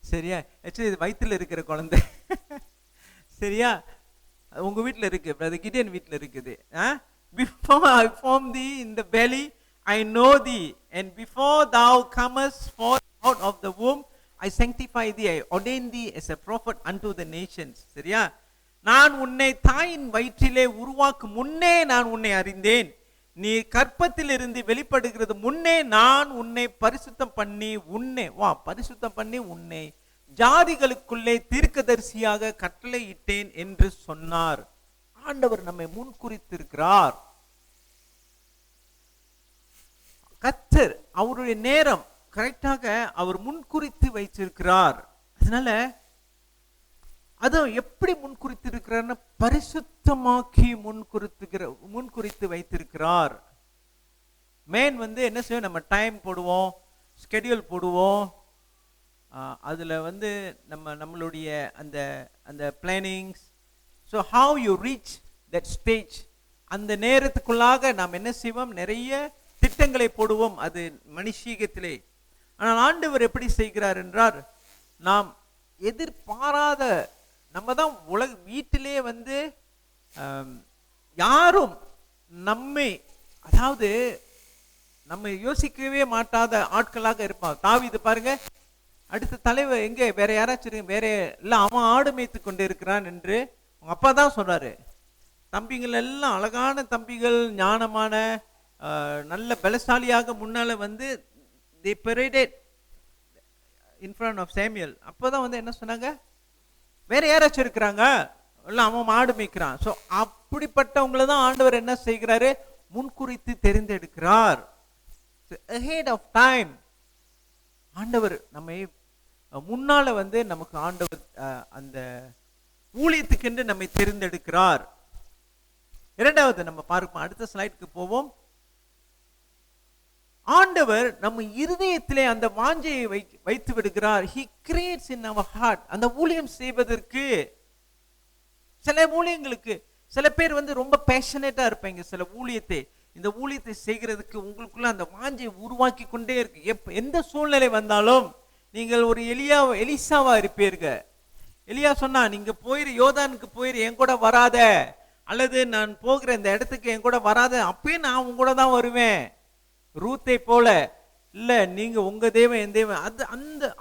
Speaker 2: சரியா, ஆக்சுவலி இது வயிற்றுல இருக்கிற குழந்தை. சரியா, உங்க வீட்டில் இருக்கு, பிரதர் கிடியன் வீட்டில் இருக்குது. Before I formed thee in the belly, I know thee, and before thou comest forth out of the womb, I sanctify thee, I ordain thee as a prophet unto the nations. சரியா, நான் உன்னை தாயின் வயிற்றிலே உருவாக்கும் முன்னே நான் உன்னை அறிந்தேன், நீ கற்பத்தில் இருந்து வெளிப்படுகிறது முன்னே நான் உன்னை பரிசுத்தம் பண்ணி உன்னை ஜாதிகளுக்குள்ளே தீர்க்கதரிசியாக கட்டளையிட்டேன் என்று சொன்னார். ஆண்டவர் நம்மை முன்குறித்திருக்கிறார். கர்த்தர் அவருடைய நேரம் கரெக்டாக அவர் முன்குறித்து வைத்திருக்கிறார். அதனால அதுவும் எப்படி முன்குறித்திருக்கிறார்னா, பரிசுத்தமாக்கி முன்குறித்து வைத்திருக்கிறார். மேன் என்ன செய்வோம்? நம்ம டைம் போடுவோம், ஸ்கெடியூல் போடுவோம். அதில் நம்மளுடைய அந்த plannings. So how you reach that stage, அந்த நேரத்துக்குள்ளாக நாம் என்ன செய்வோம்? நிறைய திட்டங்களை போடுவோம், அது மனுஷீகத்திலே. ஆனால் ஆண்டவர் எப்படி செய்கிறார் என்றார், நாம் எதிர்பாராத, நம்ம தான் வீட்டிலே யாரும் நம்மை, அதாவது நம்ம யோசிக்கவே மாட்டாத ஆட்களாக இருப்பாங்க. தாவீது பாருங்க, அடுத்த தலைவர் எங்கே? வேற யாராச்சும் வேற இல்லை, அவன் ஆடு மேய்த்து கொண்டு இருக்கிறான் என்று அவங்க அப்பா தான் சொல்றாரு. தம்பிகள் எல்லாம் அழகான தம்பிகள், ஞானமான நல்ல பலசாலியாக முன்னால they paraded in front of Samuel. அப்போதான் என்ன சொன்னாங்க? வேற யாராச்சும் இருக்கிறாங்க இல்லை, அவன் மாடு மேய்க்கிறான். ஸோ அப்படிப்பட்டவங்களை தான் ஆண்டவர் என்ன செய்கிறாரு? முன்குறித்து தெரிந்தெடுக்கிறார். ahead of time. ஆண்டவர் நம்மை முன்னால நமக்கு ஆண்டவர் அந்த ஊழியத்துக்கென்று நம்மை தெரிந்தெடுக்கிறார். இரண்டாவது நம்ம பார்ப்போம், அடுத்த ஸ்லைடுக்கு போவோம். ஆண்டவர் நம்ம இருதயத்திலே அந்த வாஞ்சையை வைத்து விடுகிறார். He creates in our heart. அந்த ஊழியம் செய்வதற்கு, சில ஊழியங்களுக்கு சில பேர் ரொம்ப பேஷனேட்டா இருப்பீங்க. சில ஊழியத்தை, இந்த ஊழியத்தை செய்கிறதுக்கு உங்களுக்குள்ள அந்த வாஞ்சை உருவாக்கி கொண்டே இருக்கு. எந்த சூழ்நிலை வந்தாலும் நீங்கள் ஒரு எலிசாவா இருப்பீங்க. எலியா சொன்னா, நீங்க யோர்தானுக்கு போயிரு, என் கூட வராத, அல்லது நான் போகிற இந்த இடத்துக்கு என் கூட வராத, அப்பயே நான் உங்க கூட தான் வருவேன். ரூத்தை போல இல்ல, நீங்க உங்க தேவன் என் தேவன். அது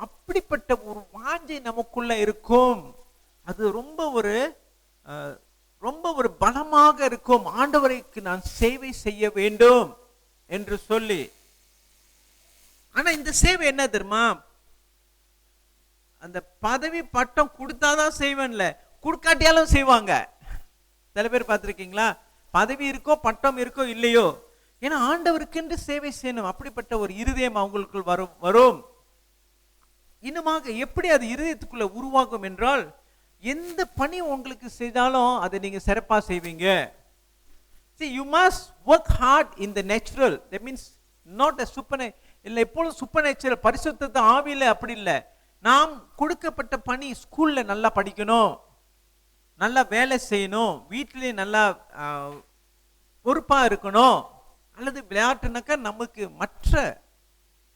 Speaker 2: அப்படிப்பட்ட ஒரு வாஞ்சை நமக்குள்ள இருக்கும். அது ரொம்ப ரொம்ப ஒரு பலமாக இருக்கும். ஆண்டவருக்கு நான் சேவை செய்ய வேண்டும் என்று சொல்லி. ஆனா இந்த சேவை என்ன தெரியுமா? அந்த பதவி பட்டம் கொடுத்தாதான் செய்வேன்ல, கொடுக்காட்டியாலும் செய்வாங்க. சில பேர் பார்த்துருக்கீங்களா? பதவி இருக்கோ பட்டம் இருக்கோ இல்லையோ, ஏன்னா ஆண்டவருக்கென்று சேவை செய்யணும். அப்படிப்பட்ட ஒரு இருதயம் அவங்களுக்குள் வரும். இன்னுமாக எப்படி அது இருதயத்துக்குள்ள உருவாகும் என்றால், எந்த பணி உங்களுக்கு செய்தாலும் அதை நீங்க சிறப்பா செய்வீங்க. See, you must work hard in the natural. That means not a இல்லை எப்பொழுதும் supernatural பரிசுத்த ஆவியில அப்படி இல்லை. நாம் கொடுக்கப்பட்ட பணி, ஸ்கூல்ல நல்லா படிக்கணும், நல்லா வேலை செய்யணும், வீட்டிலேயே நல்லா பொறுப்பா இருக்கணும், அல்லது விளையாட்டுனாக்கா நமக்கு மற்ற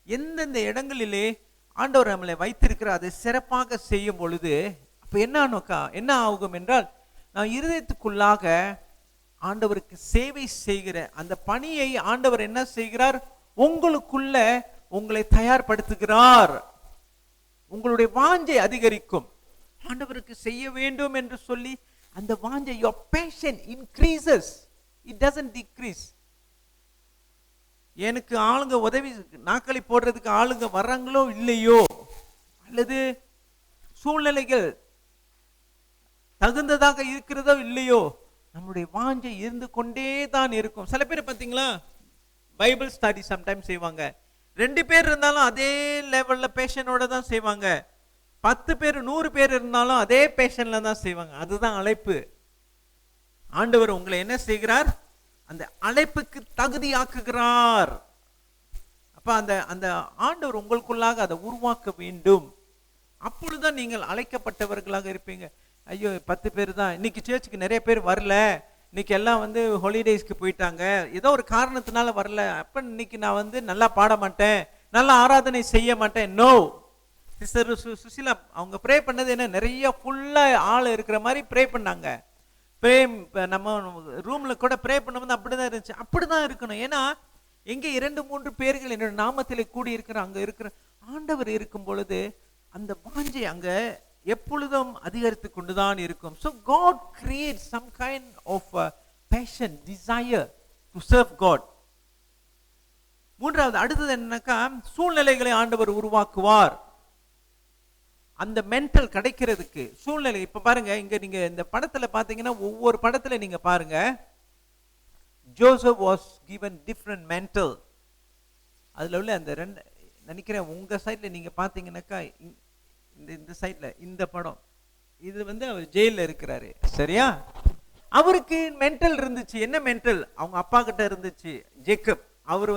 Speaker 2: எந்தெந்த இடங்களிலே ஆண்டவர் நம்மளை வைத்திருக்கிற அதை சிறப்பாக செய்யும் பொழுது அப்ப என்ன ஆகும் என்றால், நான் இருதயத்துக்குள்ளாக ஆண்டவருக்கு சேவை செய்கிற அந்த பணியை ஆண்டவர் என்ன செய்கிறார்? உங்களுக்குள்ள உங்களை தயார்படுத்துகிறார். உங்களுடைய வாஞ்சை அதிகரிக்கும். ஆண்டவருக்கு செய்ய வேண்டும் என்று சொல்லி அந்த வாஞ்சை, your passion increases, it doesn't decrease. எனக்கு ஆளுங்க உதவி நாக்களி போடுறதுக்கு ஆளுங்க வர்றாங்களோ இல்லையோ, அல்லது சூழ்நிலைகள் தகுந்ததாக இருக்கிறதோ இல்லையோ, நம்முடைய வாஞ்சை இருந்து கொண்டே தான் இருக்கும். சில பேர் பார்த்தீங்களா, பைபிள் ஸ்டடி சம்டைம்ஸ் செய்வாங்க. 2 பேர் இருந்தாலும் அதே லெவல்ல பேஷனோட தான் செய்வாங்க. 10 பேர் 100 பேர் இருந்தாலும் அதே பேஷன்ல தான் செய்வாங்க. அதுதான் அழைப்பு. ஆண்டவர் உங்களை என்ன செய்கிறார்? அந்த அழைப்புக்கு தகுதியாக்குகிறார். அப்ப அந்த ஆண்டவர் உங்களுக்குள்ளாக அதை உருவாக்க வேண்டும். அப்பொழுதுதான் நீங்கள் அழைக்கப்பட்டவர்களாக இருப்பீங்க. ஐயோ 10 பேர் தான், இன்னைக்கு சர்ச்சுக்கு நிறைய பேர் வரல, இன்னைக்கு எல்லாம் ஹாலிடேஸ்க்கு போயிட்டாங்க, ஏதோ ஒரு காரணத்தினால வரல, அப்ப இன்னைக்கு நான் நல்லா பாட மாட்டேன், நல்லா ஆராதனை செய்ய மாட்டேன். நோ. சிஸ்டர் சுசிலா அவங்க ப்ரே பண்ணது என்ன, நிறைய ஃபுல்லா ஆள் இருக்கிற மாதிரி ப்ரே பண்ணாங்க. நம்ம ரூம்ல கூட ப்ரே பண்ணும்போது அப்படிதான் இருந்துச்சு. அப்படிதான் இருக்கணும். ஏன்னா எங்கே 2-3 பேர்கள் என்னோட நாமத்திலே கூடி இருக்கிற அங்க இருக்கிற ஆண்டவர் இருக்கும் பொழுது அந்த வாஞ்சை அங்க எப்பொழுதும் அதிகரித்து கொண்டுதான் இருக்கும். So God creates some kind of passion, desire to serve God. மூன்றாவது அடுத்தது என்னன்னாக்கா, சூழ்நிலைகளை ஆண்டவர் உருவாக்குவார். அந்த மென்டல் கிடைக்கிறதுக்கு சூழ்நிலை. இப்ப பாருங்க, இங்க நீங்க இந்த படத்துல பாத்தீங்கன்னா, ஒவ்வொரு படத்துல நீங்க பாருங்க, Joseph was given different mental. அதுல உள்ள அந்த நினைக்கிறேன் உங்க சைட்ல நீங்க பாத்தீங்கன்னாக்கா, இந்த சைட்ல இந்த படம் இது அவர் ஜெயில இருக்கிறாரு, சரியா? அவருக்கு மென்டல் இருந்துச்சு. என்ன மென்டல்? அவங்க அப்பா கிட்ட இருந்துச்சு. ஜேக்கப் அவர்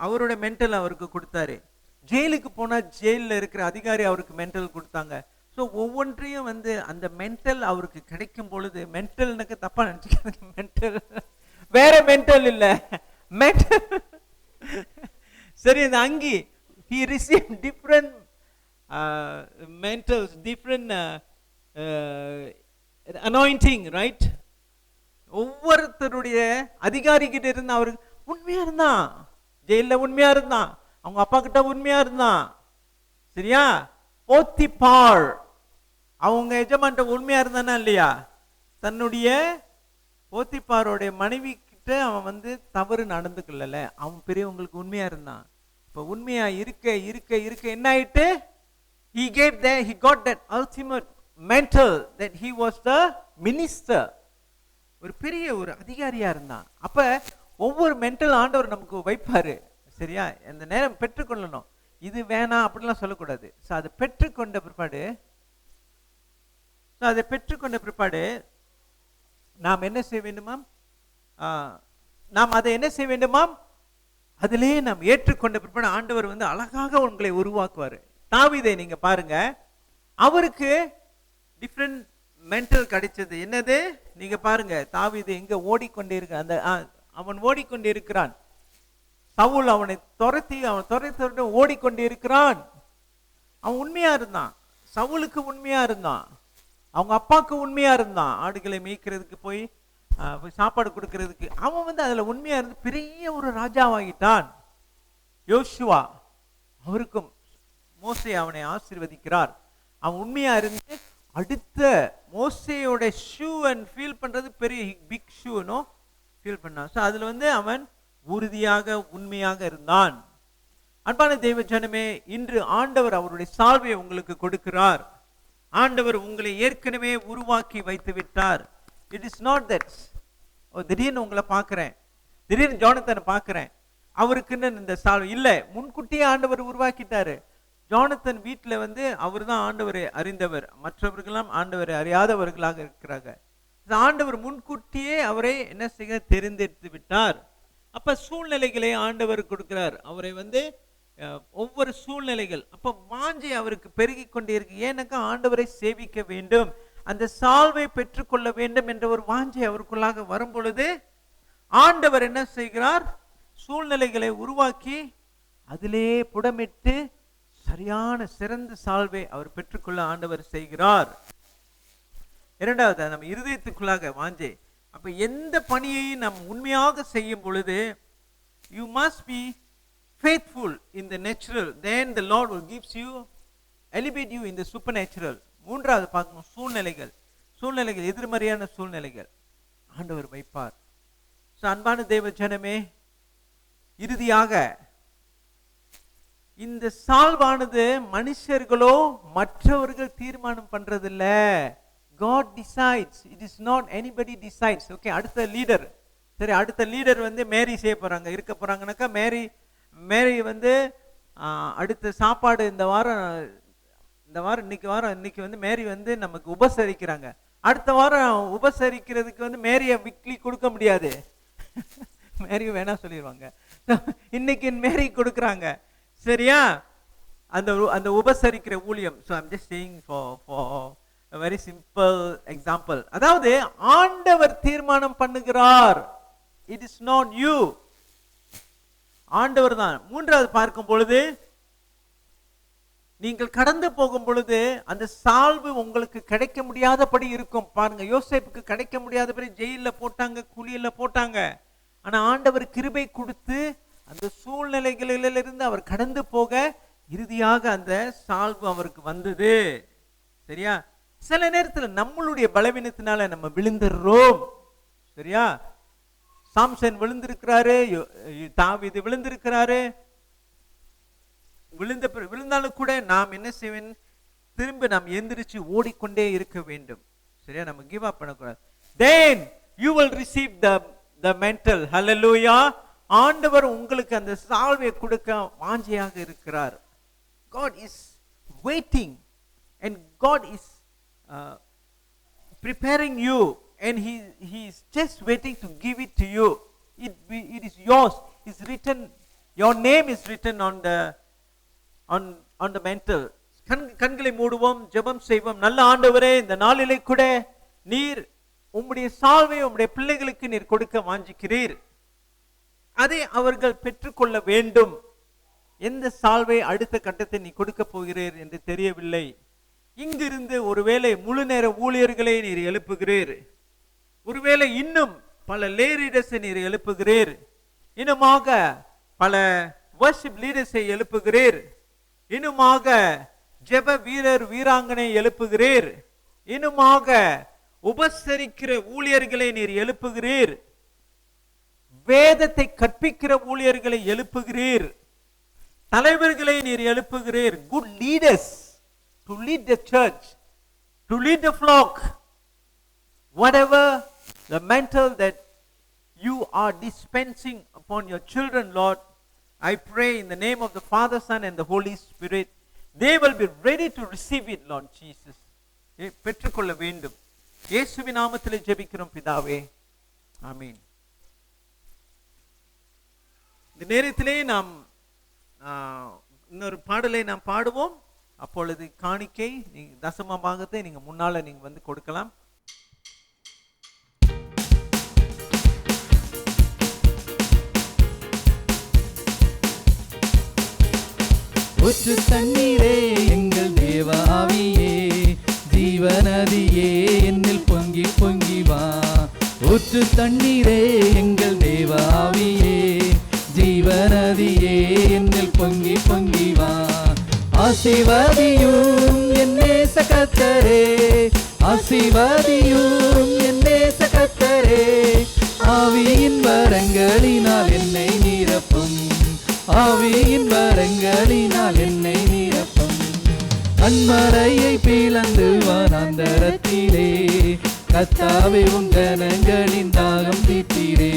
Speaker 2: அவரோட மென்டல் அவருக்கு கொடுத்தாரு. ஜெயிலுக்கு போனா ஜெயில இருக்கிற அதிகாரி அவருக்கு மென்டல் கொடுத்தாங்க. ஸோ ஒவ்வொன்றையும் அந்த மென்டல் அவருக்கு கிடைக்கும் பொழுது, மென்டல்னுக்கு தப்பா நினைச்சுக்காதுங்க, மென்டல் வேற மென்டல் இல்ல, மென்டல் சரி. அந்த அங்கி he received different mentals, different anointing, right? ஒவ்வொருத்தருடைய அதிகாரி கிட்ட இருந்து அவருக்கு உண்மையா இருந்தான், ஜெயில உண்மையா இருந்தான், அவங்க அப்பா கிட்ட உண்மையா இருந்தான், சரியா? போத்திபார் அவங்க எஜமான்ட்ட உண்மையா இருந்தானா இல்லையா? தன்னுடைய போத்திபாரோடைய மனைவி கிட்ட அவன் தவறு நடந்துக்கல, அவன் பெரியவங்களுக்கு உண்மையா இருந்தான். இப்ப உண்மையா இருக்க இருக்க இருக்க என்ன ஆயிட்டு, he got that ultimate mental that he was the minister. ஒரு பெரிய ஒரு அதிகாரியா இருந்தான். அப்ப ஒவ்வொரு மென்டல் ஆண்டவர் நமக்கு வைப்பாரு, சரியா? இந்த நேரம் பெற்றுக்கொள்ளணும். இது வேணாம் அப்படிலாம் சொல்லக்கூடாது. அதை பெற்றுக்கொண்ட பிற்பாடு நாம் என்ன செய்ய வேண்டுமாம்? நாம் அதை என்ன செய்ய வேண்டுமாம்? அதிலே நாம் ஏற்றுக்கொண்ட பிற்பாடு ஆண்டவர் அழகாக உங்களை உருவாக்குவாரு. தாவீதை நீங்க பாருங்க, அவருக்கு டிஃப்ரெண்ட் மென்டல் கிடைச்சது. என்னது? நீங்க பாருங்க, தாவீது எங்க ஓடிக்கொண்டே இருக்க, அவன் ஓடிக்கொண்டே இருக்கிறான். சவுல் அவனை துரத்தி ஓடிக்கொண்டே இருக்கிறான். அவன் உண்மையா இருந்தான், சவுலுக்கு உண்மையா இருந்தான், அவங்க அப்பாவுக்கு உண்மையா இருந்தான். ஆடுகளை மேய்க்கிறதுக்கு போய் சாப்பாடு கொடுக்கறதுக்கு அவன் அதுல உண்மையா இருந்து பெரிய ஒரு ராஜாவாகிட்டான். யோசுவா, அவருக்கும் மோசே அவனை ஆசீர்வதிக்கிறார். அவன் உண்மையா இருந்து அடுத்த மோசேயோட ஷூ அண்ட் ஃபீல் பண்றது பெரிய பிக் ஷூனோ ஃபீல் பண்ணான். ஸோ அதுல அவன் உறுதியாக உண்மையாக இருந்தான். அன்பான தெய்வ ஜனமே, இன்று ஆண்டவர் அவருடைய சால்வையை உங்களுக்கு கொடுக்கிறார். ஆண்டவர் உங்களை ஏற்கனவே உருவாக்கி வைத்து விட்டார். இட் இஸ் நாட் தட் திடீர்னு உங்களை பார்க்கிறேன், திடீர்னு ஜோனத்தனை பார்க்கிறேன், அவருக்குன்னு இந்த சால்வை இல்லை. முன்கூட்டியே ஆண்டவர் உருவாக்கிட்டாரு. ஜோனத்தன் வீட்டில் அவர் தான் ஆண்டவரை அறிந்தவர், மற்றவர்களெல்லாம் ஆண்டவரை அறியாதவர்களாக இருக்கிறாங்க. ஆண்டவர் முன்கூட்டியே அவரை என்ன செய்ய தெரிந்தெடுத்து விட்டார். அப்ப சூழ்நிலைகளை ஆண்டவர் கொடுக்கிறார். அவரை ஒவ்வொரு சூழ்நிலைகள் அப்ப வாஞ்சி அவருக்கு பெருகி கொண்டே இருக்கு. ஏன்னாக்கா ஆண்டவரை சேவிக்க வேண்டும், அந்த சால்வை பெற்றுக்கொள்ள வேண்டும் என்ற ஒரு வாஞ்சை அவருக்குள்ளாக வரும் பொழுது ஆண்டவர் என்ன செய்கிறார்? சூழ்நிலைகளை உருவாக்கி அதிலே புடமிட்டு சரியான சிறந்த சால்வை அவர் பெற்றுக்கொள்ள ஆண்டவர் செய்கிறார். இரண்டாவது, நம்ம இருதயத்துக்குள்ளாக வாஞ்சை. அப்ப எந்த பணியையும் நாம் உண்மையாக செய்யும் பொழுது you must be faithful in the natural, then the Lord will gives you, elevate you in the supernatural. மூன்றாவது பார்க்கணும், சூழ்நிலைகள் எதிர்மறையான சூழ்நிலைகள் ஆண்டவர் வைப்பார். அன்பான தேவ ஜனமே, இறுதியாக இந்த சால்வானது மனுஷர்களோ மற்றவர்கள் தீர்மானம் பண்றதில்ல. God decides, it is not anybody decides. Okay, அடுத்த லீடர், சரி, அடுத்த லீடர் மேரி செய்ய போறாங்க, இருக்க போறாங்கனாக்கா மேரி அடுத்த சாப்பாடு இந்த வாரம் இன்னைக்கு மேரி நமக்கு உபசரிக்கிறாங்க. அடுத்த வாரம் உபசரிக்கிறதுக்கு மேரியை வீக்லி கொடுக்க முடியாது, மேரி வேணா சொல்லிடுவாங்க. இன்னைக்கு மேரி கொடுக்குறாங்க, சரியா? அந்த உபசரிக்கிற ஊழியம். So I'm just saying for a very simple example. அதாவது ஆண்டவர் தீர்மானம் பண்ணுகிறார், it is not you, ஆண்டவர் தான். மூன்றாவது பார்க்கும் பொழுது, நீங்கள் கடந்து போகும் பொழுது அந்த சால்வு உங்களுக்கு கிடைக்க முடியாதபடி இருக்கும். பாருங்க, யோசேப்புக்கு கிடைக்க முடியாதபடி ஜெயில போட்டாங்க, குழியில போட்டாங்க. ஆனா ஆண்டவர் கிருபை கொடுத்து அந்த சூழ்நிலைகளிலிருந்து அவர் கடந்து போக இறுதியாக அந்த சால்வு அவருக்கு வந்தது. சரியா? சில நேரத்தில் நம்மளுடைய பலவீனத்தினால நம்ம விழுந்துடுறோம். சரியா? சாம்சன் விழுந்திருக்கிறாரு, தாவீது விழுந்திருக்கிறாரு. விழுந்தாலும் கூட நாம் என்ன செய்வேன்? திரும்ப நாம் எந்திரிச்சு ஓடிக்கொண்டே இருக்க வேண்டும். சரியா? நம்ம கிவ் அப் பண்ணக்கூடாது. Then you will receive the mantle. Hallelujah. ஆண்டவர் உங்களுக்கு அந்த சால்வையை கொடுக்க வாஞ்சையாக இருக்கிறார். God is waiting and God is preparing you, and he is just waiting to give it to you. It is yours. It's written, your name is written on the mantle. கண்களை மூடுவோம், ஜெபம் செய்வோம். நல்ல ஆண்டவரே, இந்த நாளிலே கூட நீர் உம்முடைய சால்வை உம்முடைய பிள்ளைகளுக்கு நீர் கொடுக்க வாஞ்சிக்கிறீர். அதை அவர்கள் பெற்றுக்கொள்ள வேண்டும். எந்த சால்வை அடுத்த கட்டத்தை நீ கொடுக்க போகிறீர் என்று தெரியவில்லை. இங்கிருந்து ஒருவேளை முழு நேர ஊழியர்களை நீர் எழுப்புகிறீர், ஒருவேளை இன்னும் பல லேரீடர்ஸை நீர் எழுப்புகிறீர், இன்னுமாக பல வர்ஷிப் லீடர்ஸை எழுப்புகிறீர், இன்னுமாக ஜெப வீரர் வீராங்கனை எழுப்புகிறீர், இன்னுமாக உபசரிக்கிற ஊழியர்களை நீர் எழுப்புகிறீர், வேதத்தை கற்பிக்கிற ஊழியர்களை எழுப்புகிறீர், தலைவர்களை நீர் எழுப்புகிறீர். Good leaders to lead the church, to lead the flock. Whatever the mantle that you are dispensing upon your children, Lord, I pray in the name of the Father, Son and the Holy Spirit, they will be ready to receive it, Lord Jesus. பெற்றுக்கொள்ள வேண்டும். இயேசுவின் நாமத்திலே ஜெபிக்கிறோம் பிதாவே, ஆமென். இந்த நேரத்திலே நாம் இன்னொரு பாடலை நாம் பாடுவோம். அப்பொழுது காணிக்கை, நீங்க தசம பாகத்தை நீங்க முன்னால நீங்க கொடுக்கலாம்.
Speaker 3: ஊற்று தண்ணீரே எங்கள் தேவாவியே, ஜீவநதியே என்னில் பொங்கி பொங்கி வா. ஊற்று தண்ணீரே எங்கள் தேவாவியே, ஜீவநதியே என்னில் பொங்கி பொங்கி வா. ஆசீர்வதியும் என்னை நேச கர்த்தரே, ஆசீர்வதியும் என் நேச கர்த்தரே. ஆவியின் வரங்களினால் என்னை நிரப்பும், ஆவியின் வரங்களினால் என்னை நிரப்பும். கண்மலையை பிளந்து வனாந்தரத்திலே, கர்த்தாவே உம் ஜனங்களின் தாகம் தீர்த்தீரே.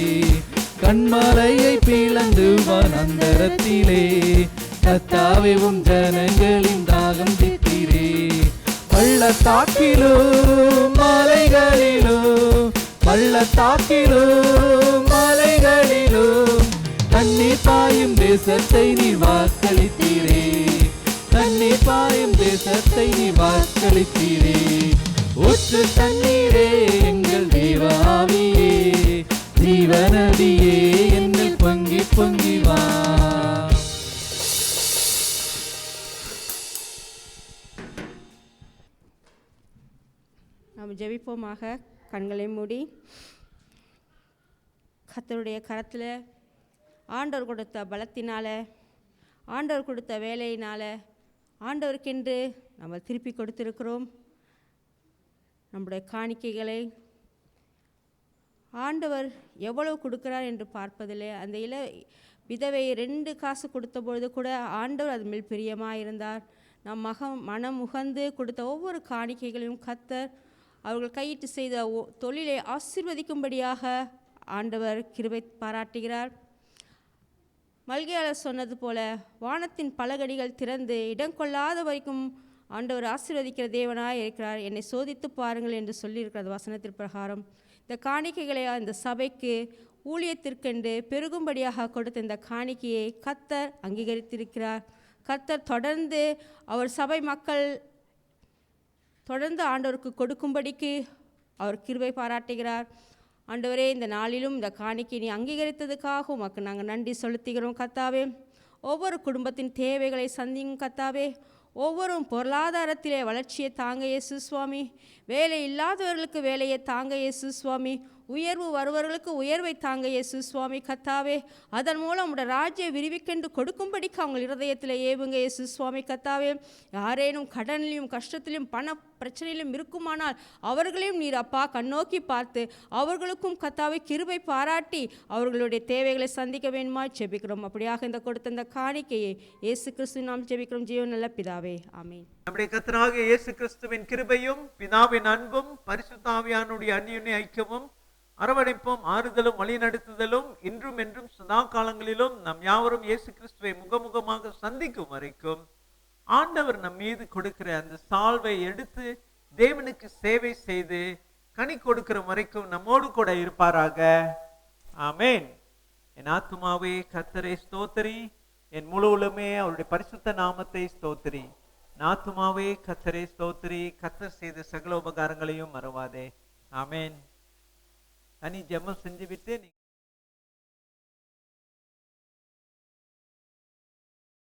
Speaker 3: கண்மலையை பிளந்து வனாந்தரத்திலே, கர்த்தாவே உம் ஜனங்களின் தாகம் தீர்த்தீரே. பள்ளத்தாக்கிலும் மலைகளிலும், பள்ளத்தாக்கிலும் மலைகளிலும் தண்ணீர் பாயும் தேசத்தை நீ வாக்களித்தீரே. தண்ணீர் பாயும் தேசத்தை நீ வாக்களித்தீரே. ஊற்று தண்ணீரே எங்கள் தேவாவியே, ஜீவநதியே என்னில் பொங்கி பொங்கி வா.
Speaker 1: நாம் ஜெபிப்போமாக. கண்களை மூடி கர்த்தருடைய கரத்தில் ஆண்டவர் கொடுத்த பலத்தினால, ஆண்டவர் கொடுத்த வேலையினால், ஆண்டவருக்கென்று நம்ம திருப்பி கொடுத்திருக்கிறோம். நம்முடைய காணிக்கைகளை ஆண்டவர் எவ்வளவு கொடுக்கிறார் என்று பார்ப்பதில்லை. அந்த விதவை 2 காசு கொடுத்த பொழுது கூட ஆண்டவர் அது மேல் பிரியமாக இருந்தார். நம் மனம் உகந்து கொடுத்த ஒவ்வொரு காணிக்கைகளையும் கர்த்தர் அவர்கள் கையிட்டு செய்த தொழிலை ஆசீர்வதிக்கும்படியாக ஆண்டவர் கிருபை பாராட்டுகிறார். மல்கியாளர் சொன்னது போல வானத்தின் பலகடிகள் திறந்து இடம் கொள்ளாத வரைக்கும் ஆண்டவர் ஆசீர்வதிக்கிற தேவனாய் இருக்கிறார். என்னை சோதித்து பாருங்கள் என்று சொல்லியிருக்கிறது வசனத்தின் பிரகாரம். இந்த காணிக்கைகளை இந்த சபைக்கு ஊழியத்திற்கென்று பெருகும்படியாக கொடுத்த இந்த காணிக்கையை கர்த்தர் அங்கீகரித்திருக்கிறார். கர்த்தர் தொடர்ந்து அவர் சபை மக்கள் தொடர்ந்து ஆண்டவருக்கு கொடுக்கும்படிக்கு அவர் கிருபை பாராட்டுகிறார். ஆண்டவரே, இந்த நாளிலும் இந்த காணிக்கை நீ அங்கீகரித்ததுக்காக உமக்கு நாங்கள் நன்றி செலுத்துகிறோம் கர்த்தாவே. ஒவ்வொரு குடும்பத்தின் தேவைகளை சந்தியும் கர்த்தாவே. ஒவ்வொரு பொருளாதாரத்திலே வளர்ச்சியை தாங்க இயேசு சுவாமி. வேலை இல்லாதவர்களுக்கு வேலையை தாங்க இயேசு சுவாமி. உயர்வு வருவர்களுக்கு உயர்வை தாங்க இயேசு சுவாமி கர்த்தாவே. அதன் மூலம் உடைய ராஜ்ய விரிவிக்கென்று கொடுக்கும்படிக்கு அவங்க இருதயத்தில் ஏவுங்க இயேசு சுவாமி கர்த்தாவே. யாரேனும் கடனிலும் கஷ்டத்திலும் பண பிரச்சனையிலும் இருக்குமானால் அவர்களையும் நீர் அப்பா கண்ணோக்கி பார்த்து அவர்களுக்கும் கர்த்தாவை கிருபை பாராட்டி அவர்களுடைய தேவைகளை சந்திக்க வேண்டுமா ஜெபிக்கிறோம். அப்படியாக இந்த கொடுத்த இந்த காணிக்கையை இயேசு கிறிஸ்து நாம் ஜெபிக்கிறோம். ஜீவன் நல்ல பிதாவே, ஆமென்.
Speaker 2: நம்முடைய கர்த்தராகிய இயேசு கிறிஸ்துவின் கிருபையும் பிதாவின் அன்பும் பரிசுத்த ஆவியானுடைய அந்யோன்ய ஐக்கியமும் அரவணைப்பும் ஆறுதலும் வழிநடத்துதலும் இன்றும் என்றும் சதா காலங்களிலும் நம் யாவரும் இயேசு கிறிஸ்துவை முகமுகமாக சந்திக்கும் வரைக்கும் ஆண்டவர் நம் மீது கொடுக்கிற அந்த சால்வை எடுத்து தேவனுக்கு சேவை செய்து கனி கொடுக்கிற வரைக்கும் நம்மோடு கூட இருப்பாராக. ஆமென். என் ஆத்துமாவே கர்த்தரை ஸ்தோத்திரி, என் முழு உலகமே அவருடைய பரிசுத்த நாமத்தை ஸ்தோத்திரி. ஆத்துமாவே கர்த்தரை ஸ்தோத்திரி, கர்த்தர் செய்த சகல உபகாரங்களையும் மறவாதே. ஆமென். தனி ஜெபம் செஞ்சுவிட்டு